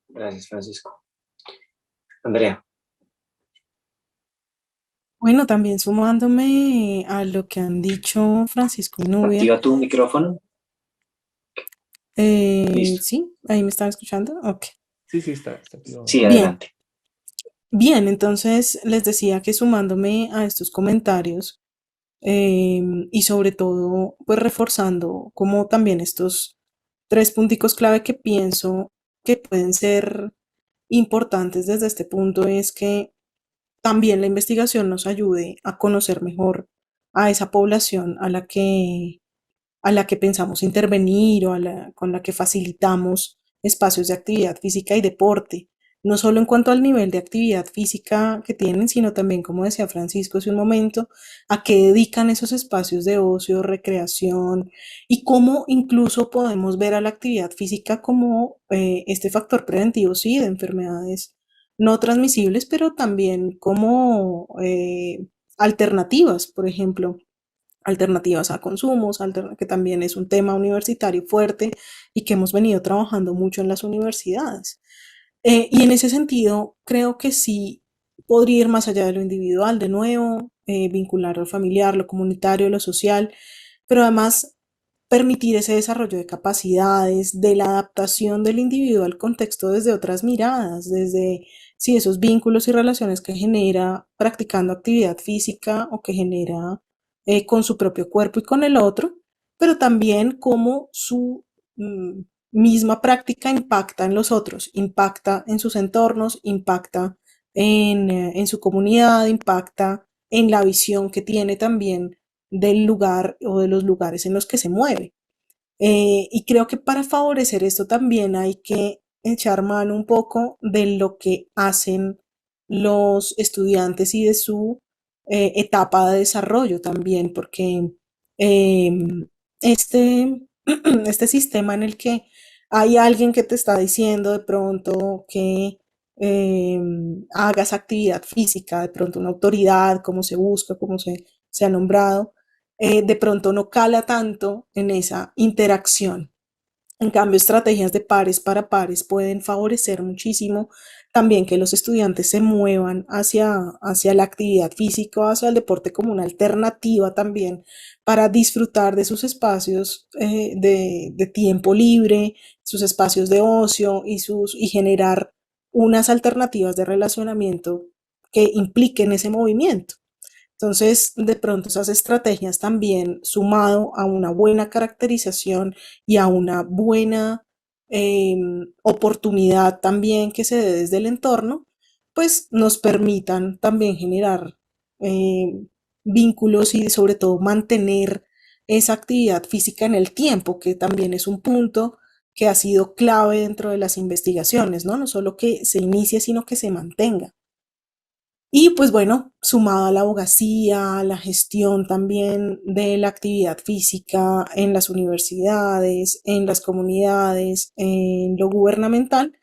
Gracias, Francisco. Andrea. Bueno, también sumándome a lo que han dicho Francisco y Nubia. Activa tu micrófono. Listo. Sí, ahí me están escuchando. Ok. Sí, está activado. Sí, Bien. adelante. Bien, entonces les decía que sumándome a estos comentarios y sobre todo, pues reforzando como también estos tres punticos clave que pienso que pueden ser importantes desde este punto, es que también la investigación nos ayude a conocer mejor a esa población a la que pensamos intervenir o con la que facilitamos espacios de actividad física y deporte, no solo en cuanto al nivel de actividad física que tienen, sino también, como decía Francisco hace un momento, a qué dedican esos espacios de ocio, recreación y cómo incluso podemos ver a la actividad física como este factor preventivo, sí, de enfermedades no transmisibles, pero también como alternativas, por ejemplo, alternativas a consumos, que también es un tema universitario fuerte y que hemos venido trabajando mucho en las universidades. Y en ese sentido, creo que sí podría ir más allá de lo individual, de nuevo, vincular lo familiar, lo comunitario, lo social, pero además permitir ese desarrollo de capacidades, de la adaptación del individuo al contexto desde otras miradas, desde sí, esos vínculos y relaciones que genera practicando actividad física o que genera con su propio cuerpo y con el otro, pero también cómo su mm, misma práctica impacta en los otros, impacta en sus entornos, impacta en su comunidad, impacta en la visión que tiene también del lugar o de los lugares en los que se mueve. Y creo que para favorecer esto también hay que echar mano un poco de lo que hacen los estudiantes y de su etapa de desarrollo también, porque eh, este, este sistema en el que hay alguien que te está diciendo de pronto que eh, hagas actividad física, de pronto una autoridad, como se busca, como se ha nombrado, de pronto no cala tanto en esa interacción. En cambio, estrategias de pares para pares pueden favorecer muchísimo también que los estudiantes se muevan hacia la actividad física, hacia el deporte como una alternativa también para disfrutar de sus espacios de tiempo libre, sus espacios de ocio y generar unas alternativas de relacionamiento que impliquen ese movimiento. Entonces, de pronto esas estrategias también, sumado a una buena caracterización y a una buena oportunidad también que se dé desde el entorno, pues nos permitan también generar eh, vínculos y sobre todo mantener esa actividad física en el tiempo, que también es un punto que ha sido clave dentro de las investigaciones, ¿no? No solo que se inicie, sino que se mantenga. Y pues bueno, sumado a la abogacía, a la gestión también de la actividad física en las universidades, en las comunidades, en lo gubernamental,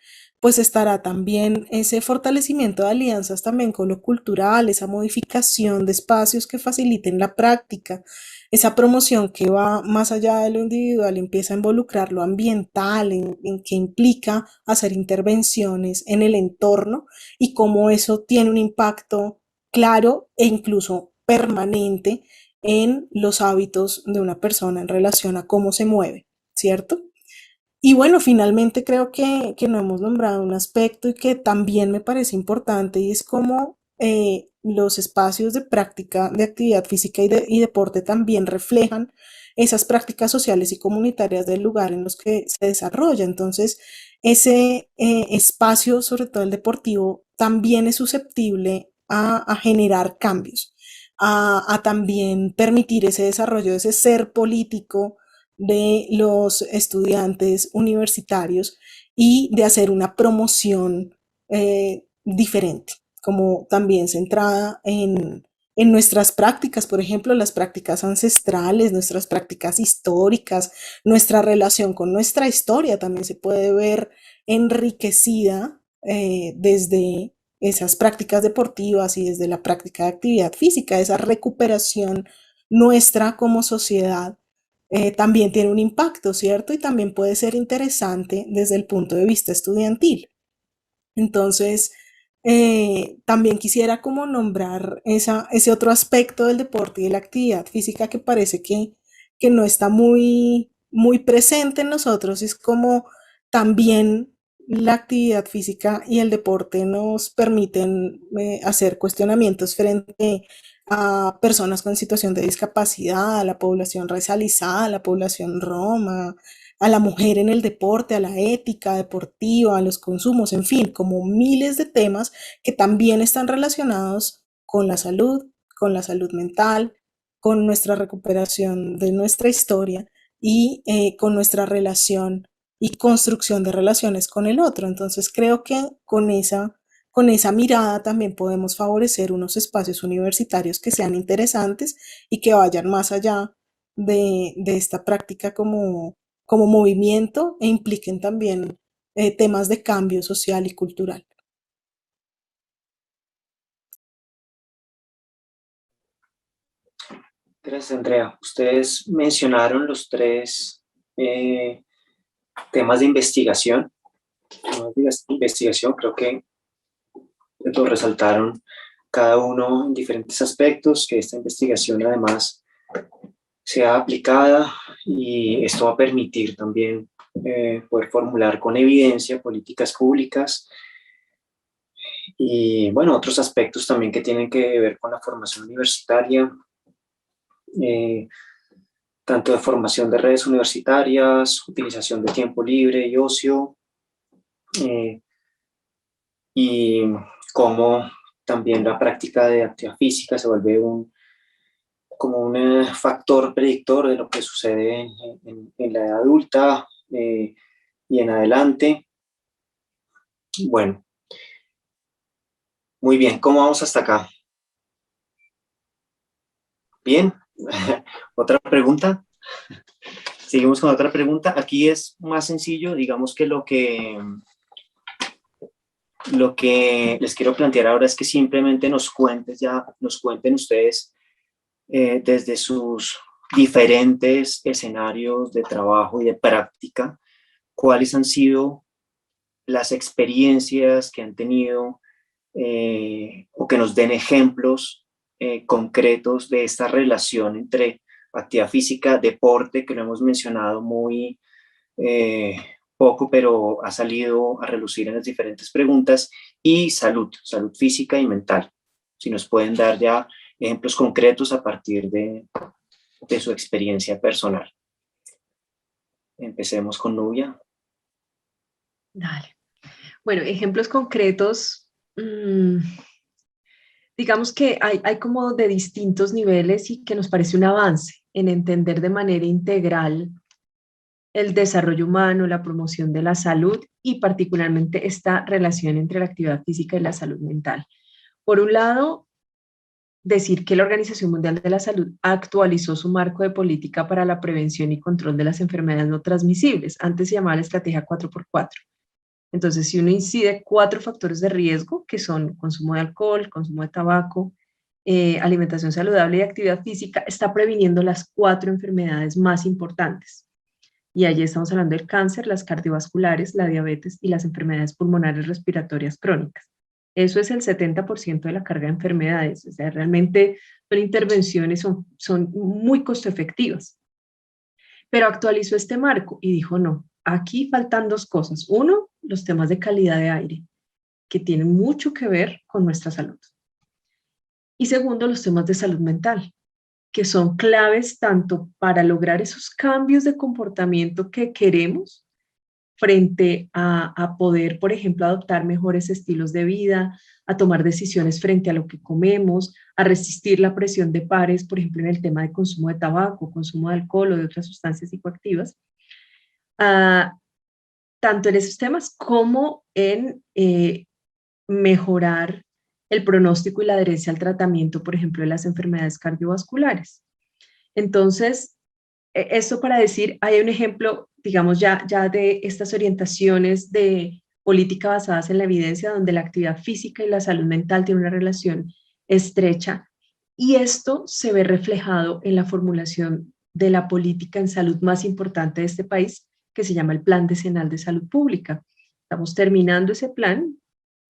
pues estará también ese fortalecimiento de alianzas también con lo cultural, esa modificación de espacios que faciliten la práctica, esa promoción que va más allá de lo individual, empieza a involucrar lo ambiental, en que implica hacer intervenciones en el entorno y cómo eso tiene un impacto claro e incluso permanente en los hábitos de una persona en relación a cómo se mueve, ¿cierto? Y bueno, finalmente creo que no hemos nombrado un aspecto y que también me parece importante y es cómo los espacios de práctica de actividad física y deporte también reflejan esas prácticas sociales y comunitarias del lugar en los que se desarrolla. Entonces, ese espacio, sobre todo el deportivo, también es susceptible a generar cambios, a también permitir ese desarrollo de ese ser político de los estudiantes universitarios y de hacer una promoción diferente, como también centrada en nuestras prácticas, por ejemplo, las prácticas ancestrales, nuestras prácticas históricas, nuestra relación con nuestra historia también se puede ver enriquecida desde esas prácticas deportivas y desde la práctica de actividad física, esa recuperación nuestra como sociedad también tiene un impacto, ¿cierto? Y también puede ser interesante desde el punto de vista estudiantil. Entonces, también quisiera como nombrar ese otro aspecto del deporte y de la actividad física que parece que no está muy presente en nosotros. Es como también la actividad física y el deporte nos permiten hacer cuestionamientos frente a personas con situación de discapacidad, a la población racializada, a la población roma, a la mujer en el deporte, a la ética deportiva, a los consumos, en fin, como miles de temas que también están relacionados con la salud mental, con nuestra recuperación de nuestra historia y con nuestra relación y construcción de relaciones con el otro. Entonces creo que con esa mirada también podemos favorecer unos espacios universitarios que sean interesantes y que vayan más allá de esta práctica como movimiento e impliquen también temas de cambio social y cultural. Gracias, Andrea. Ustedes mencionaron los tres temas de investigación. Creo que lo resaltaron cada uno en diferentes aspectos, que esta investigación además sea aplicada y esto va a permitir también poder formular con evidencia políticas públicas y, bueno, otros aspectos también que tienen que ver con la formación universitaria, tanto de formación de redes universitarias, utilización de tiempo libre y ocio, y cómo también la práctica de actividad física se vuelve como un factor predictor de lo que sucede en la edad adulta y en adelante. Bueno, muy bien, ¿cómo vamos hasta acá? Bien, otra pregunta. Seguimos con otra pregunta. Aquí es más sencillo, digamos que lo que les quiero plantear ahora es que simplemente nos cuenten ustedes desde sus diferentes escenarios de trabajo y de práctica, cuáles han sido las experiencias que han tenido o que nos den ejemplos concretos de esta relación entre actividad física, deporte, que lo hemos mencionado muy poco, pero ha salido a relucir en las diferentes preguntas, y salud física y mental. Si nos pueden dar ya ejemplos concretos a partir de su experiencia personal. Empecemos con Nubia. Dale. Bueno, ejemplos concretos. Digamos que hay como de distintos niveles y que nos parece un avance en entender de manera integral el desarrollo humano, la promoción de la salud y particularmente esta relación entre la actividad física y la salud mental. Por un lado, decir que la Organización Mundial de la Salud actualizó su marco de política para la prevención y control de las enfermedades no transmisibles. Antes se llamaba la estrategia 4x4. Entonces, si uno incide 4 factores de riesgo, que son consumo de alcohol, consumo de tabaco, alimentación saludable y actividad física, está previniendo las 4 enfermedades más importantes. Y allí estamos hablando del cáncer, las cardiovasculares, la diabetes y las enfermedades pulmonares respiratorias crónicas. Eso es el 70% de la carga de enfermedades. O sea, realmente son intervenciones, son muy costo efectivas. Pero actualizó este marco y dijo, no, aquí faltan 2 cosas. Uno, los temas de calidad de aire, que tienen mucho que ver con nuestra salud. Y segundo, los temas de salud mental, que son claves tanto para lograr esos cambios de comportamiento que queremos frente a poder, por ejemplo, adoptar mejores estilos de vida, a tomar decisiones frente a lo que comemos, a resistir la presión de pares, por ejemplo, en el tema de consumo de tabaco, consumo de alcohol o de otras sustancias psicoactivas, tanto en esos temas como en mejorar el pronóstico y la adherencia al tratamiento, por ejemplo, de las enfermedades cardiovasculares. Entonces, esto para decir, hay un ejemplo, digamos, ya de estas orientaciones de política basadas en la evidencia, donde la actividad física y la salud mental tienen una relación estrecha, y esto se ve reflejado en la formulación de la política en salud más importante de este país, que se llama el Plan Decenal de Salud Pública. Estamos terminando ese plan,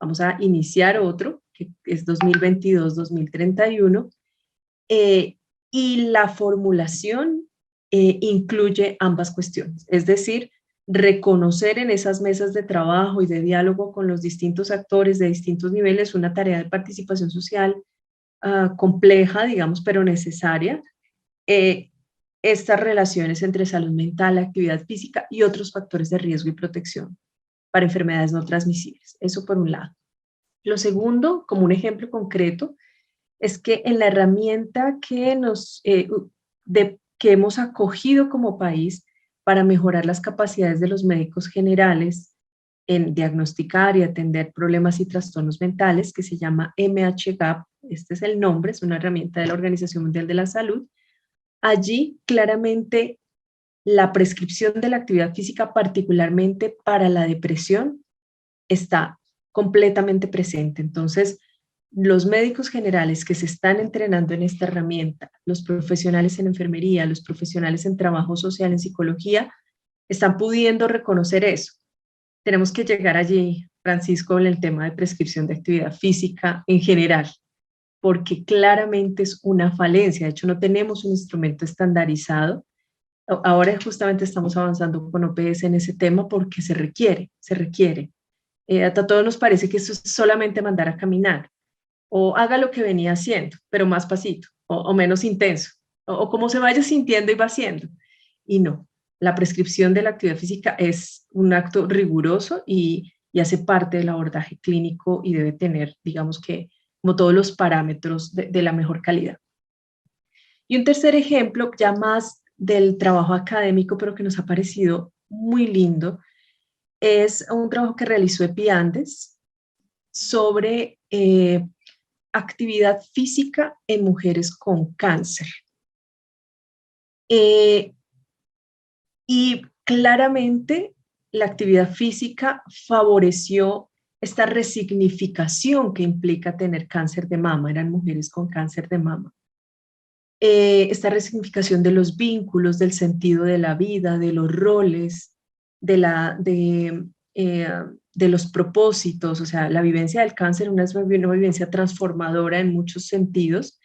vamos a iniciar otro, que es 2022-2031, y la formulación incluye ambas cuestiones, es decir, reconocer en esas mesas de trabajo y de diálogo con los distintos actores de distintos niveles una tarea de participación social compleja, digamos, pero necesaria, estas relaciones entre salud mental, actividad física y otros factores de riesgo y protección para enfermedades no transmisibles. Eso por un lado. Lo segundo, como un ejemplo concreto, es que en la herramienta que que hemos acogido como país para mejorar las capacidades de los médicos generales en diagnosticar y atender problemas y trastornos mentales, que se llama MHGAP, este es el nombre, es una herramienta de la Organización Mundial de la Salud. Allí claramente la prescripción de la actividad física, particularmente para la depresión, está completamente presente. Entonces, los médicos generales que se están entrenando en esta herramienta, los profesionales en enfermería, los profesionales en trabajo social, en psicología, están pudiendo reconocer eso. Tenemos que llegar allí, Francisco, en el tema de prescripción de actividad física en general, porque claramente es una falencia. De hecho, no tenemos un instrumento estandarizado. Ahora justamente estamos avanzando con OPS en ese tema porque se requiere, se requiere. A todos nos parece que eso es solamente mandar a caminar, o haga lo que venía haciendo, pero más pasito, o menos intenso, o como se vaya sintiendo y va haciendo. Y no, la prescripción de la actividad física es un acto riguroso y hace parte del abordaje clínico y debe tener, digamos que, como todos los parámetros de la mejor calidad. Y un tercer ejemplo, ya más del trabajo académico, pero que nos ha parecido muy lindo, es un trabajo que realizó Epiandes sobre actividad física en mujeres con cáncer. Y claramente la actividad física favoreció esta resignificación que implica tener cáncer de mama, eran mujeres con cáncer de mama. Esta resignificación de los vínculos, del sentido de la vida, de los roles, de los propósitos, o sea, la vivencia del cáncer es una vivencia transformadora en muchos sentidos,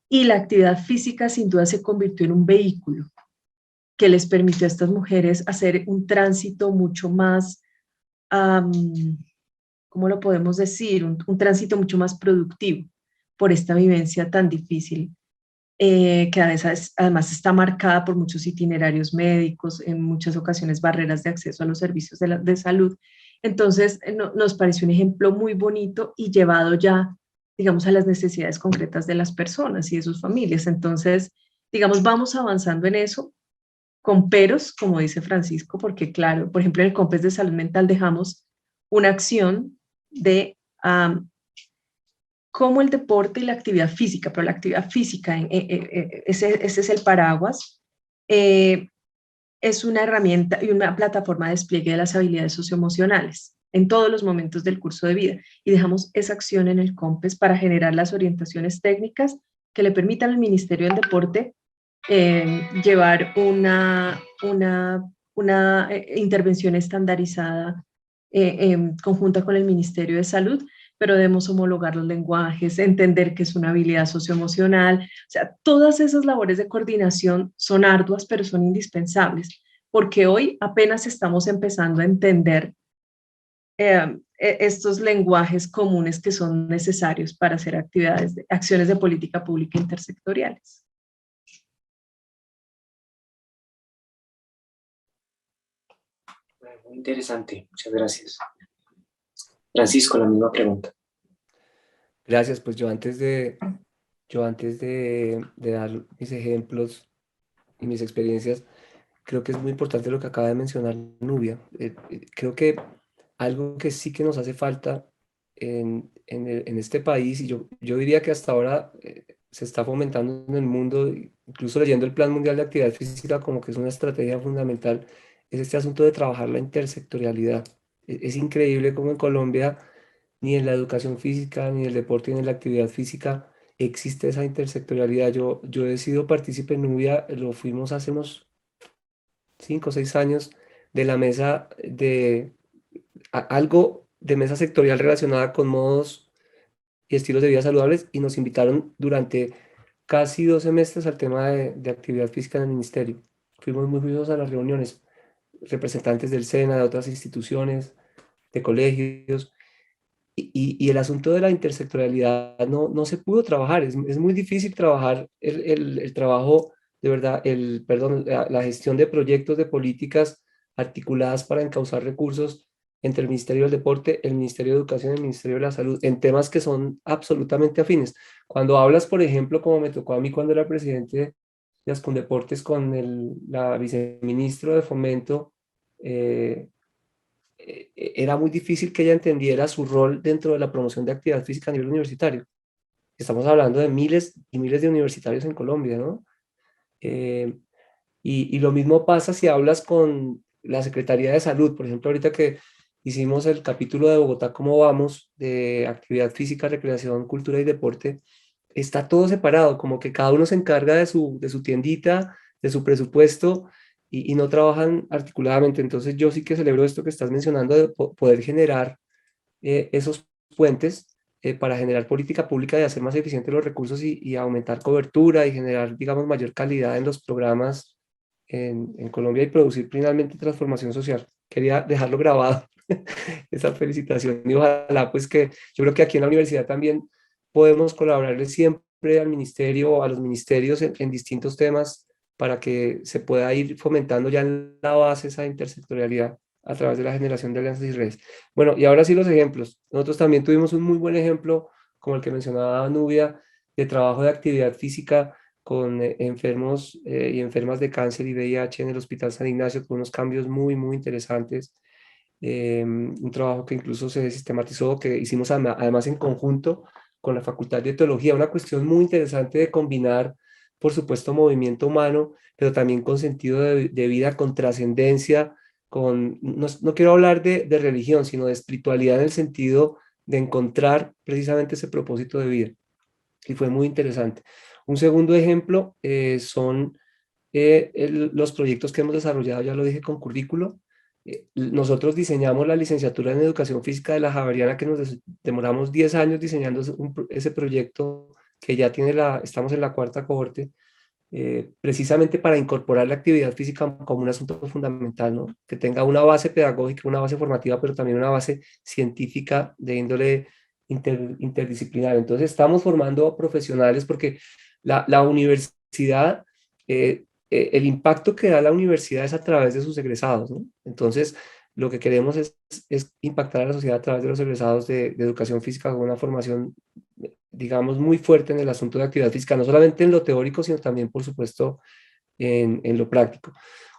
y la actividad física sin duda se convirtió en un vehículo que les permitió a estas mujeres hacer un tránsito mucho más, ¿cómo lo podemos decir? Un tránsito mucho más productivo por esta vivencia tan difícil, que a veces además está marcada por muchos itinerarios médicos, en muchas ocasiones barreras de acceso a los servicios de salud. Entonces, nos pareció un ejemplo muy bonito y llevado ya, digamos, a las necesidades concretas de las personas y de sus familias. Entonces, digamos, vamos avanzando en eso, con peros, como dice Francisco, porque claro, por ejemplo, en el COMPES de Salud Mental dejamos una acción de cómo el deporte y la actividad física, pero la actividad física, ese es el paraguas, es una herramienta y una plataforma de despliegue de las habilidades socioemocionales en todos los momentos del curso de vida. Y dejamos esa acción en el COMPES para generar las orientaciones técnicas que le permitan al Ministerio del Deporte llevar una intervención estandarizada conjunta con el Ministerio de Salud, pero debemos homologar los lenguajes, entender que es una habilidad socioemocional. O sea, todas esas labores de coordinación son arduas, pero son indispensables, porque hoy apenas estamos empezando a entender estos lenguajes comunes que son necesarios para hacer acciones de política pública intersectoriales. Muy interesante, muchas gracias. Francisco, la misma pregunta. Gracias, pues yo antes de dar mis ejemplos y mis experiencias, creo que es muy importante lo que acaba de mencionar Nubia. Creo que algo que sí que nos hace falta en este país, y yo diría que hasta ahora se está fomentando en el mundo, incluso leyendo el Plan Mundial de Actividad Física como que es una estrategia fundamental, es este asunto de trabajar la intersectorialidad. Es increíble cómo en Colombia ni en la educación física, ni en el deporte, ni en la actividad física existe esa intersectorialidad. Yo he sido partícipe en Nubia, lo fuimos hace unos 5 o 6 años, de la mesa de algo de mesa sectorial relacionada con modos y estilos de vida saludables, y nos invitaron durante casi 2 semestres al tema de actividad física en el ministerio. Fuimos muy juiciosos a las reuniones, representantes del SENA, de otras instituciones, de colegios, y el asunto de la intersectorialidad no se pudo trabajar. Es muy difícil trabajar el trabajo, de verdad, perdón, la gestión de proyectos, de políticas articuladas para encauzar recursos entre el Ministerio del Deporte, el Ministerio de Educación y el Ministerio de la Salud, en temas que son absolutamente afines. Cuando hablas, por ejemplo, como me tocó a mí cuando era presidente de Ascondeportes con la viceministro de Fomento, era muy difícil que ella entendiera su rol dentro de la promoción de actividad física a nivel universitario. Estamos hablando de miles y miles de universitarios en Colombia, ¿no? Y lo mismo pasa si hablas con la Secretaría de Salud, por ejemplo, ahorita que hicimos el capítulo de Bogotá, ¿cómo vamos? De actividad física, recreación, cultura y deporte. Está todo separado, como que cada uno se encarga de su tiendita, de su presupuesto y no trabajan articuladamente. Entonces yo sí que celebro esto que estás mencionando de poder generar esos puentes para generar política pública y hacer más eficientes los recursos y aumentar cobertura y generar, digamos, mayor calidad en los programas en Colombia y producir finalmente transformación social. Quería dejarlo grabado, esa felicitación y ojalá pues que yo creo que aquí en la universidad también podemos colaborarle siempre al ministerio o a los ministerios en distintos temas para que se pueda ir fomentando ya en la base esa intersectorialidad a través de la generación de alianzas y redes. Bueno, y ahora sí los ejemplos. Nosotros también tuvimos un muy buen ejemplo, como el que mencionaba Nubia, de trabajo de actividad física con enfermos y enfermas de cáncer y VIH en el Hospital San Ignacio, con unos cambios muy, muy interesantes. Un trabajo que incluso se sistematizó, que hicimos además en conjunto con la Facultad de Teología, una cuestión muy interesante de combinar, por supuesto, movimiento humano, pero también con sentido de vida, con trascendencia, con, no quiero hablar de religión, sino de espiritualidad en el sentido de encontrar precisamente ese propósito de vida. Y fue muy interesante. Un segundo ejemplo son los proyectos que hemos desarrollado, ya lo dije, con currículo. Nosotros diseñamos la licenciatura en Educación Física de la Javeriana, que nos demoramos 10 años diseñando ese proyecto que ya tiene estamos en la cuarta cohorte, precisamente para incorporar la actividad física como un asunto fundamental, ¿no? Que tenga una base pedagógica, una base formativa, pero también una base científica de índole interdisciplinar. Entonces estamos formando profesionales porque la universidad, el impacto que da la universidad es a través de sus egresados, ¿no? Entonces lo que queremos es impactar a la sociedad a través de los egresados de educación física con una formación, digamos, muy fuerte en el asunto de actividad física, no solamente en lo teórico, sino también, por supuesto, en lo práctico.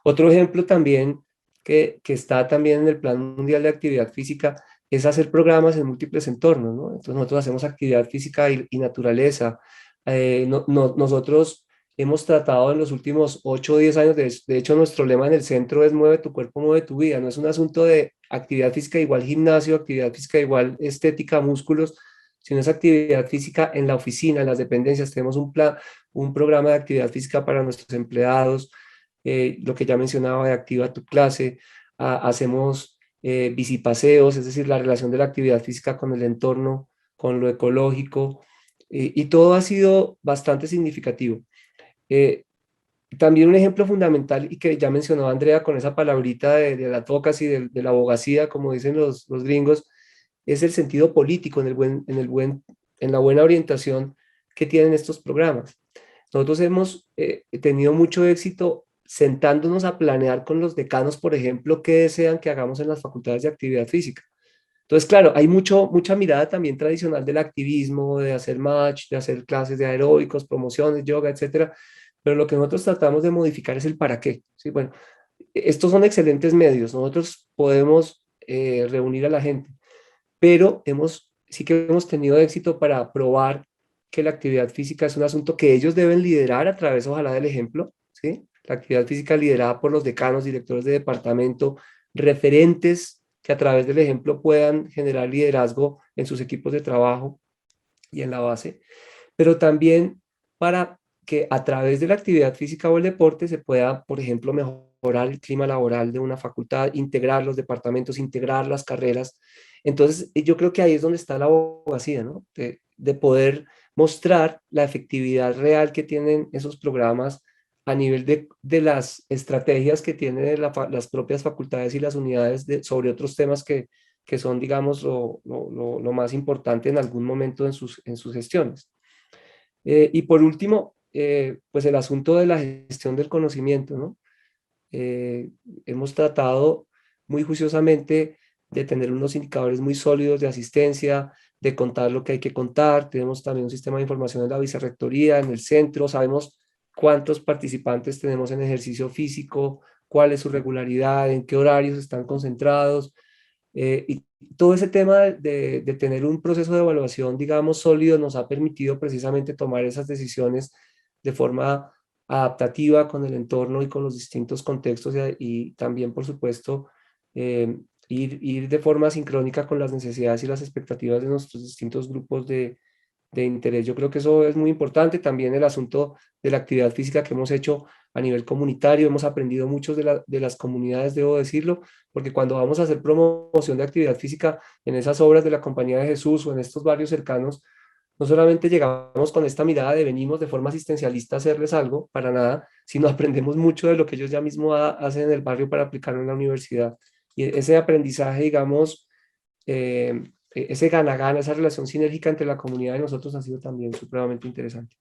Otro ejemplo también que está también en el Plan Mundial de Actividad Física es hacer programas en múltiples entornos, ¿no? Entonces nosotros hacemos actividad física y naturaleza. Nosotros hemos tratado en los últimos 8 o 10 años, de hecho nuestro lema en el centro es mueve tu cuerpo, mueve tu vida, no es un asunto de actividad física igual gimnasio, actividad física igual estética, músculos, sino es actividad física en la oficina, en las dependencias. Tenemos un programa de actividad física para nuestros empleados, lo que ya mencionaba de Activa tu Clase. Hacemos bicipaseos, es decir, la relación de la actividad física con el entorno, con lo ecológico, y todo ha sido bastante significativo. Eh, También un ejemplo fundamental y que ya mencionó Andrea con esa palabrita de la advocacy, de la abogacía, como dicen los gringos, es el sentido político en la buena orientación que tienen estos programas. Nosotros hemos tenido mucho éxito sentándonos a planear con los decanos, por ejemplo, qué desean que hagamos en las facultades de actividad física. Entonces, claro, hay mucha mirada también tradicional del activismo, de hacer match, de hacer clases de aeróbicos, promociones, yoga, etcétera, pero lo que nosotros tratamos de modificar es el para qué. ¿Sí? Bueno, estos son excelentes medios, nosotros podemos reunir a la gente, pero sí que hemos tenido éxito para probar que la actividad física es un asunto que ellos deben liderar a través, ojalá, del ejemplo, ¿sí? La actividad física liderada por los decanos, directores de departamento, referentes que a través del ejemplo puedan generar liderazgo en sus equipos de trabajo y en la base, pero también para que a través de la actividad física o el deporte se pueda, por ejemplo, mejorar el clima laboral de una facultad, integrar los departamentos, integrar las carreras. Entonces, yo creo que ahí es donde está la abogacía, ¿no? De poder mostrar la efectividad real que tienen esos programas a nivel de las estrategias que tienen las propias facultades y las unidades sobre otros temas que son, digamos, lo más importante en algún momento en sus gestiones. Y por último, pues el asunto de la gestión del conocimiento, ¿no? Hemos tratado muy juiciosamente de tener unos indicadores muy sólidos de asistencia, de contar lo que hay que contar. Tenemos también un sistema de información en la vicerrectoría, en el centro. Sabemos cuántos participantes tenemos en ejercicio físico, cuál es su regularidad, en qué horarios están concentrados. Y todo ese tema de tener un proceso de evaluación, digamos, sólido, nos ha permitido precisamente tomar esas decisiones de forma adaptativa con el entorno y con los distintos contextos y también, por supuesto, ir de forma sincrónica con las necesidades y las expectativas de nuestros distintos grupos de interés. Yo creo que eso es muy importante. También el asunto de la actividad física que hemos hecho a nivel comunitario, hemos aprendido muchos de las comunidades, debo decirlo, porque cuando vamos a hacer promoción de actividad física en esas obras de la Compañía de Jesús o en estos barrios cercanos, no solamente llegamos con esta mirada de venimos de forma asistencialista a hacerles algo, para nada, sino aprendemos mucho de lo que ellos ya mismo hacen en el barrio para aplicarlo en la universidad. Y ese aprendizaje, digamos, ese gana-gana, esa relación sinérgica entre la comunidad y nosotros ha sido también supremamente interesante.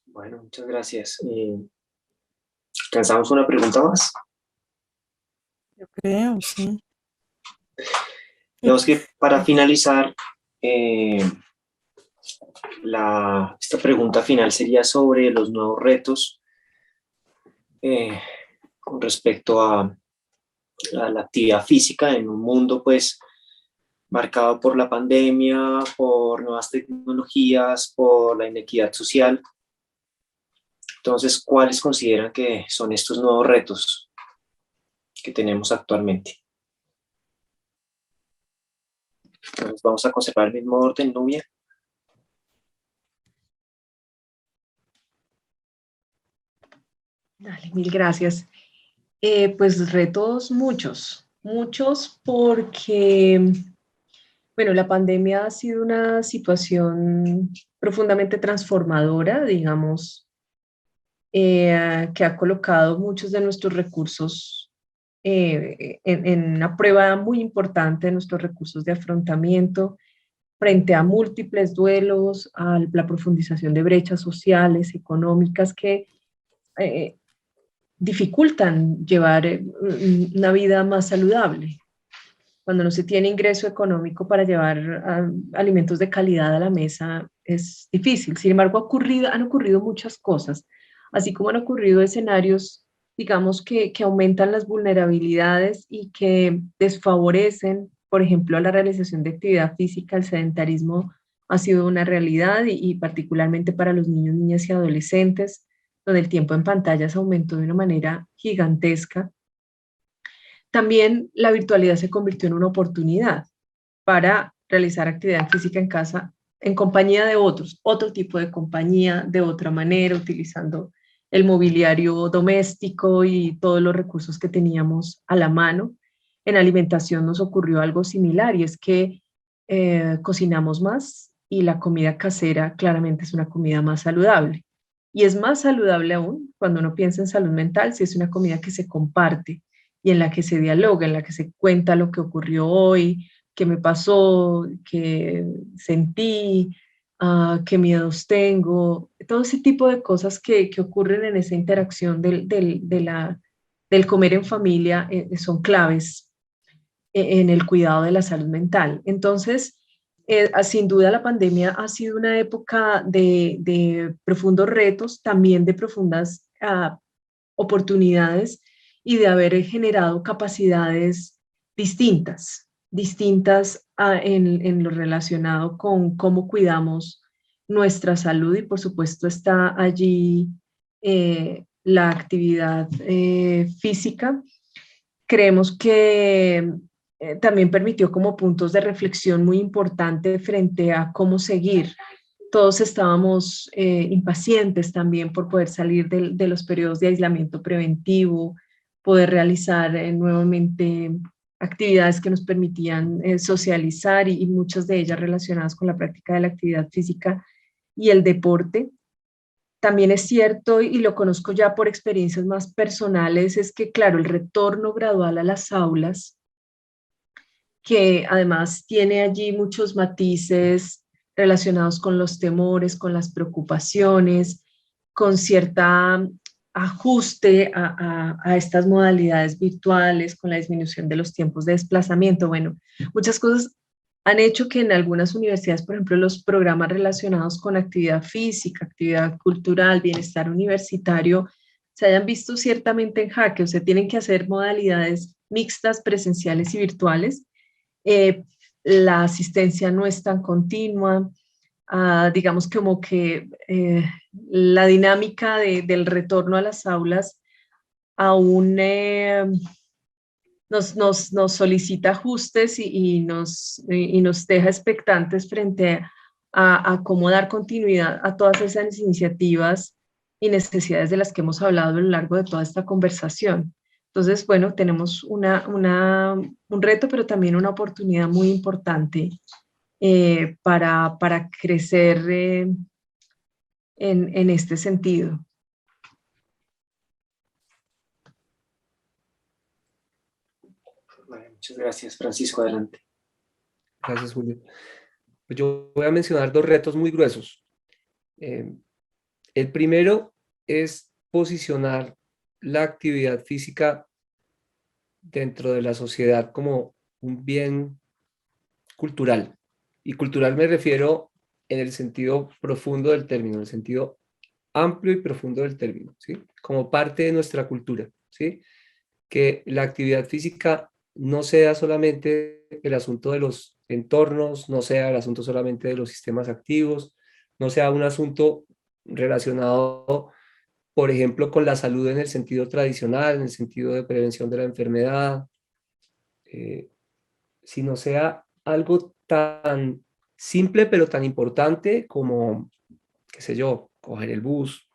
Bueno, muchas gracias. ¿Alcanzamos una pregunta más? Yo creo, sí. Digamos que para finalizar, esta pregunta final sería sobre los nuevos retos con respecto a la actividad física en un mundo pues marcado por la pandemia, por nuevas tecnologías, por la inequidad social. Entonces, ¿cuáles consideran que son estos nuevos retos que tenemos actualmente? Entonces, vamos a conservar el mismo orden, Nubia. Dale, mil gracias. Pues retos muchos, muchos porque, bueno, la pandemia ha sido una situación profundamente transformadora, digamos, que ha colocado muchos de nuestros recursos en una prueba muy importante de nuestros recursos de afrontamiento frente a múltiples duelos, a la profundización de brechas sociales, económicas que eh, dificultan llevar una vida más saludable. Cuando no se tiene ingreso económico para llevar alimentos de calidad a la mesa, es difícil. Sin embargo, han ocurrido muchas cosas, así como han ocurrido escenarios, digamos, que aumentan las vulnerabilidades y que desfavorecen, por ejemplo, a la realización de actividad física. El sedentarismo ha sido una realidad y particularmente para los niños, niñas y adolescentes, donde el tiempo en pantallas aumentó de una manera gigantesca. También la virtualidad se convirtió en una oportunidad para realizar actividad física en casa en compañía de otros, otro tipo de compañía, de otra manera, utilizando el mobiliario doméstico y todos los recursos que teníamos a la mano. En alimentación nos ocurrió algo similar y es que cocinamos más y la comida casera claramente es una comida más saludable. Y es más saludable aún cuando uno piensa en salud mental si es una comida que se comparte y en la que se dialoga, en la que se cuenta lo que ocurrió hoy, qué me pasó, qué sentí, qué miedos tengo, todo ese tipo de cosas que ocurren en esa interacción del comer en familia son claves en el cuidado de la salud mental. Entonces, sin duda la pandemia ha sido una época de profundos retos, también de profundas oportunidades y de haber generado capacidades distintas en lo relacionado con cómo cuidamos nuestra salud y por supuesto está allí la actividad física. Creemos que también permitió como puntos de reflexión muy importantes frente a cómo seguir. Todos estábamos impacientes también por poder salir de los periodos de aislamiento preventivo, poder realizar nuevamente actividades que nos permitían socializar y muchas de ellas relacionadas con la práctica de la actividad física y el deporte. También es cierto, y lo conozco ya por experiencias más personales, es que, claro, el retorno gradual a las aulas, que además tiene allí muchos matices relacionados con los temores, con las preocupaciones, con cierta ajuste a estas modalidades virtuales, con la disminución de los tiempos de desplazamiento. Bueno, muchas cosas han hecho que en algunas universidades, por ejemplo, los programas relacionados con actividad física, actividad cultural, bienestar universitario, se hayan visto ciertamente en jaque. O sea, tienen que hacer modalidades mixtas, presenciales y virtuales. La asistencia no es tan continua, digamos como que la dinámica del retorno a las aulas aún nos solicita ajustes y nos deja expectantes frente a cómo dar continuidad a todas esas iniciativas y necesidades de las que hemos hablado a lo largo de toda esta conversación. Entonces, bueno, tenemos un reto, pero también una oportunidad muy importante para crecer en este sentido. Vale, muchas gracias, Francisco. Adelante. Gracias, Julio. Pues yo voy a mencionar dos retos muy gruesos. El primero es posicionar la actividad física dentro de la sociedad como un bien cultural. Y cultural me refiero en el sentido profundo del término, en el sentido amplio y profundo del término, ¿sí? Como parte de nuestra cultura, ¿sí? Que la actividad física no sea solamente el asunto de los entornos, no sea el asunto solamente de los sistemas activos, no sea un asunto relacionado, por ejemplo, con la salud en el sentido tradicional, en el sentido de prevención de la enfermedad, sino sea algo tan simple pero tan importante como, qué sé yo, coger el bus,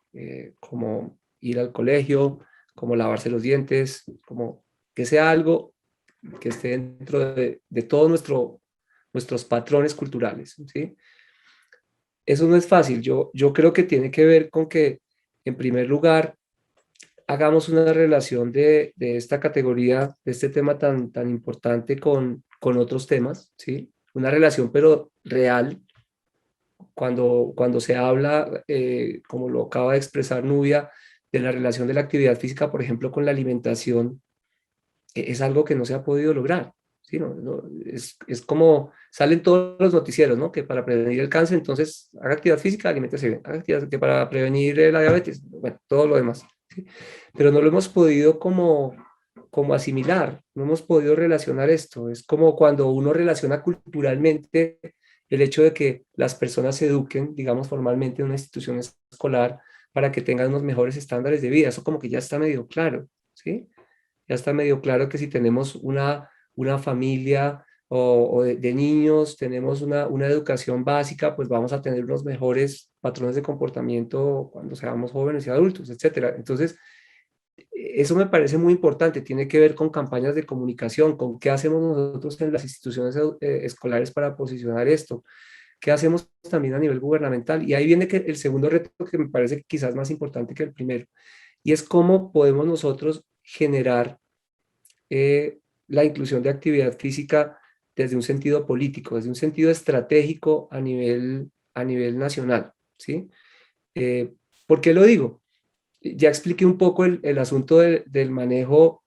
como ir al colegio, como lavarse los dientes, como que sea algo que esté dentro de todos nuestros patrones culturales, ¿sí? Eso no es fácil. Yo creo que tiene que ver con que, en primer lugar, hagamos una relación de esta categoría, de este tema tan importante con otros temas, ¿sí? Una relación pero real. Cuando se habla, como lo acaba de expresar Nubia, de la relación de la actividad física, por ejemplo, con la alimentación, es algo que no se ha podido lograr. ¿Sí? Es como salen todos los noticieros, ¿no? Que para prevenir el cáncer, entonces haga actividad física, aliméntese bien. Haga actividad, que para prevenir la diabetes, bueno, todo lo demás. ¿Sí? Pero no lo hemos podido como asimilar, no hemos podido relacionar esto. Es como cuando uno relaciona culturalmente el hecho de que las personas se eduquen, digamos, formalmente en una institución escolar para que tengan unos mejores estándares de vida. Eso como que ya está medio claro, ¿sí? Ya está medio claro que si tenemos una familia o de niños, tenemos una educación básica, pues vamos a tener unos mejores patrones de comportamiento cuando seamos jóvenes y adultos, etcétera. Entonces, eso me parece muy importante, tiene que ver con campañas de comunicación, con qué hacemos nosotros en las instituciones escolares para posicionar esto, qué hacemos también a nivel gubernamental. Y ahí viene que el segundo reto, que me parece quizás más importante que el primero, y es cómo podemos nosotros generar la inclusión de actividad física desde un sentido político, desde un sentido estratégico a nivel nacional, ¿sí? ¿Por qué lo digo? Ya expliqué un poco el asunto del manejo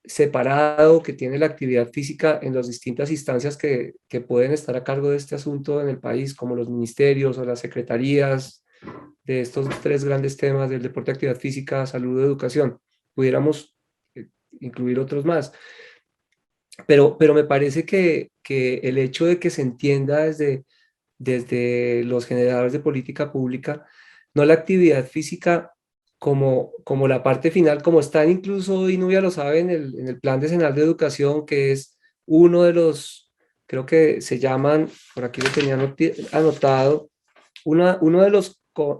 separado que tiene la actividad física en las distintas instancias que pueden estar a cargo de este asunto en el país, como los ministerios o las secretarías de estos tres grandes temas del deporte, actividad física, salud, educación. Pudiéramos incluir otros más. Pero me parece que el hecho de que se entienda desde los generadores de política pública, no la actividad física como la parte final, como está incluso, y Nubia lo sabe, en el Plan Decenal de Educación, que es uno de los, creo que se llaman, por aquí lo tenía anotado, uno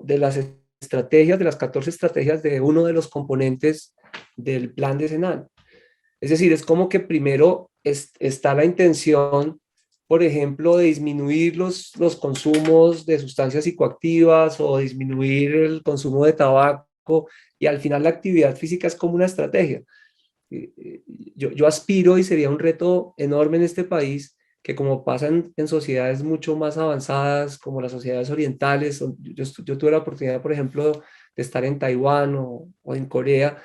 de las estrategias, de las 14 estrategias de uno de los componentes del Plan Decenal. Es decir, es como que primero está la intención, por ejemplo, de disminuir los consumos de sustancias psicoactivas o disminuir el consumo de tabaco, y al final la actividad física es como una estrategia. Yo aspiro, y sería un reto enorme en este país, que como pasa en sociedades mucho más avanzadas, como las sociedades orientales, yo tuve la oportunidad, por ejemplo, de estar en Taiwán o en Corea,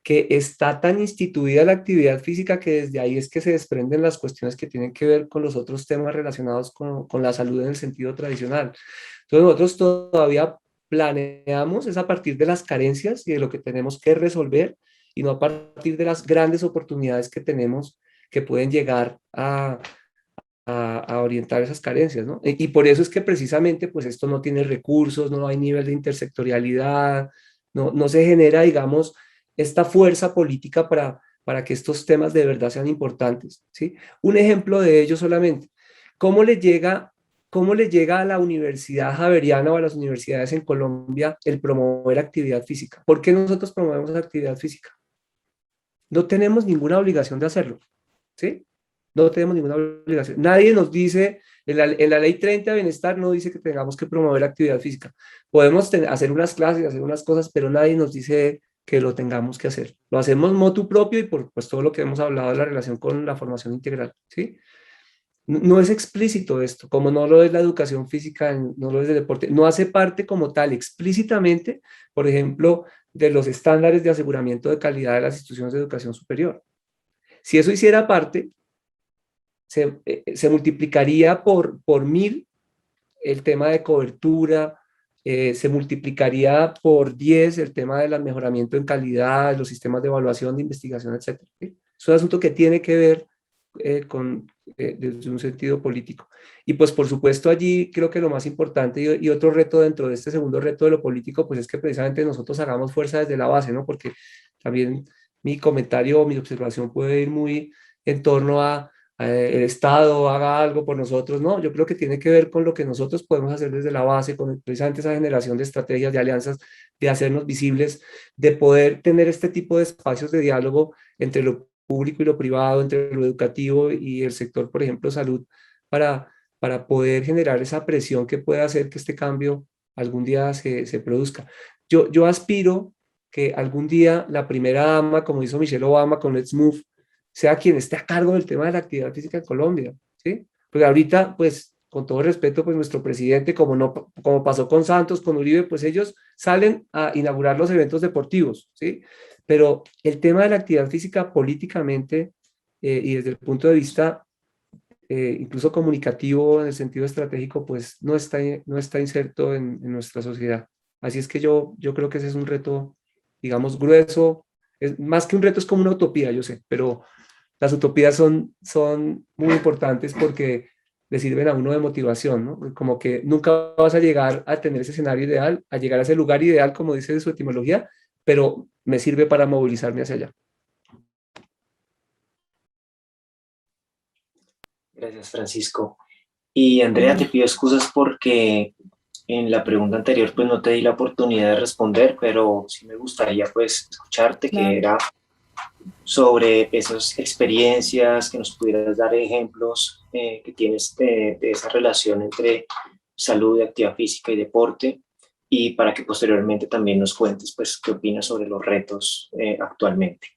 que está tan instituida la actividad física que desde ahí es que se desprenden las cuestiones que tienen que ver con los otros temas relacionados con la salud en el sentido tradicional. Entonces nosotros todavía planeamos es a partir de las carencias y de lo que tenemos que resolver, y no a partir de las grandes oportunidades que tenemos que pueden llegar a orientar esas carencias, ¿no? Y por eso es que precisamente pues esto no tiene recursos, no hay nivel de intersectorialidad, no se genera, digamos, esta fuerza política para que estos temas de verdad sean importantes, ¿sí? Un ejemplo de ello solamente, ¿cómo le llega, cómo le llega a la Universidad Javeriana o a las universidades en Colombia el promover actividad física? ¿Por qué nosotros promovemos actividad física? No tenemos ninguna obligación de hacerlo, ¿sí? No tenemos ninguna obligación. Nadie nos dice, en la ley 30 de bienestar no dice que tengamos que promover la actividad física. Podemos hacer unas clases, hacer unas cosas, pero nadie nos dice que lo tengamos que hacer. Lo hacemos motu propio y por pues, todo lo que hemos hablado de la relación con la formación integral, ¿sí? No es explícito esto, como no lo es la educación física, no lo es el deporte, no hace parte como tal explícitamente, por ejemplo, de los estándares de aseguramiento de calidad de las instituciones de educación superior. Si eso hiciera parte, se multiplicaría por 1000 el tema de cobertura, se multiplicaría por 10 el tema del mejoramiento en calidad, los sistemas de evaluación, de investigación, etcétera, ¿sí? Es un asunto que tiene que ver desde un sentido político. Y pues por supuesto allí creo que lo más importante y otro reto dentro de este segundo reto de lo político, pues es que precisamente nosotros hagamos fuerza desde la base, ¿no? Porque también mi comentario o mi observación puede ir muy en torno a el Estado haga algo por nosotros, no, yo creo que tiene que ver con lo que nosotros podemos hacer desde la base, con precisamente esa generación de estrategias, de alianzas, de hacernos visibles, de poder tener este tipo de espacios de diálogo entre lo público y lo privado, entre lo educativo y el sector, por ejemplo, salud, para, para poder generar esa presión que pueda hacer que este cambio algún día se produzca. Yo aspiro que algún día la primera dama, como hizo Michelle Obama con Let's Move, sea quien esté a cargo del tema de la actividad física en Colombia, ¿sí? Porque ahorita, pues, con todo respeto, pues nuestro presidente, como pasó con Santos, con Uribe, pues ellos salen a inaugurar los eventos deportivos, ¿sí? Pero el tema de la actividad física políticamente y desde el punto de vista incluso comunicativo, en el sentido estratégico, pues no está inserto en nuestra sociedad. Así es que yo creo que ese es un reto, digamos, grueso. Es, más que un reto, es como una utopía, yo sé, pero las utopías son muy importantes porque le sirven a uno de motivación, ¿no? Como que nunca vas a llegar a tener ese escenario ideal, a llegar a ese lugar ideal, como dice su etimología, pero me sirve para movilizarme hacia allá. Gracias, Francisco. Y Andrea, te pido excusas porque en la pregunta anterior pues no te di la oportunidad de responder, pero sí me gustaría pues escucharte, que Claro. era sobre esas experiencias, que nos pudieras dar ejemplos que tienes de esa relación entre salud, actividad física y deporte, y para que posteriormente también nos cuentes pues qué opinas sobre los retos actualmente.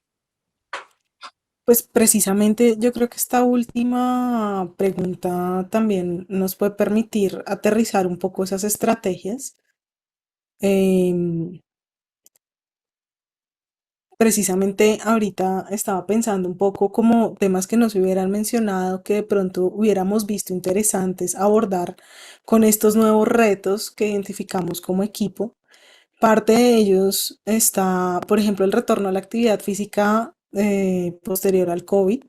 Pues precisamente yo creo que esta última pregunta también nos puede permitir aterrizar un poco esas estrategias. Em, Precisamente ahorita estaba pensando un poco como temas que no se hubieran mencionado, que de pronto hubiéramos visto interesantes abordar con estos nuevos retos que identificamos como equipo. Parte de ellos está, por ejemplo, el retorno a la actividad física posterior al COVID.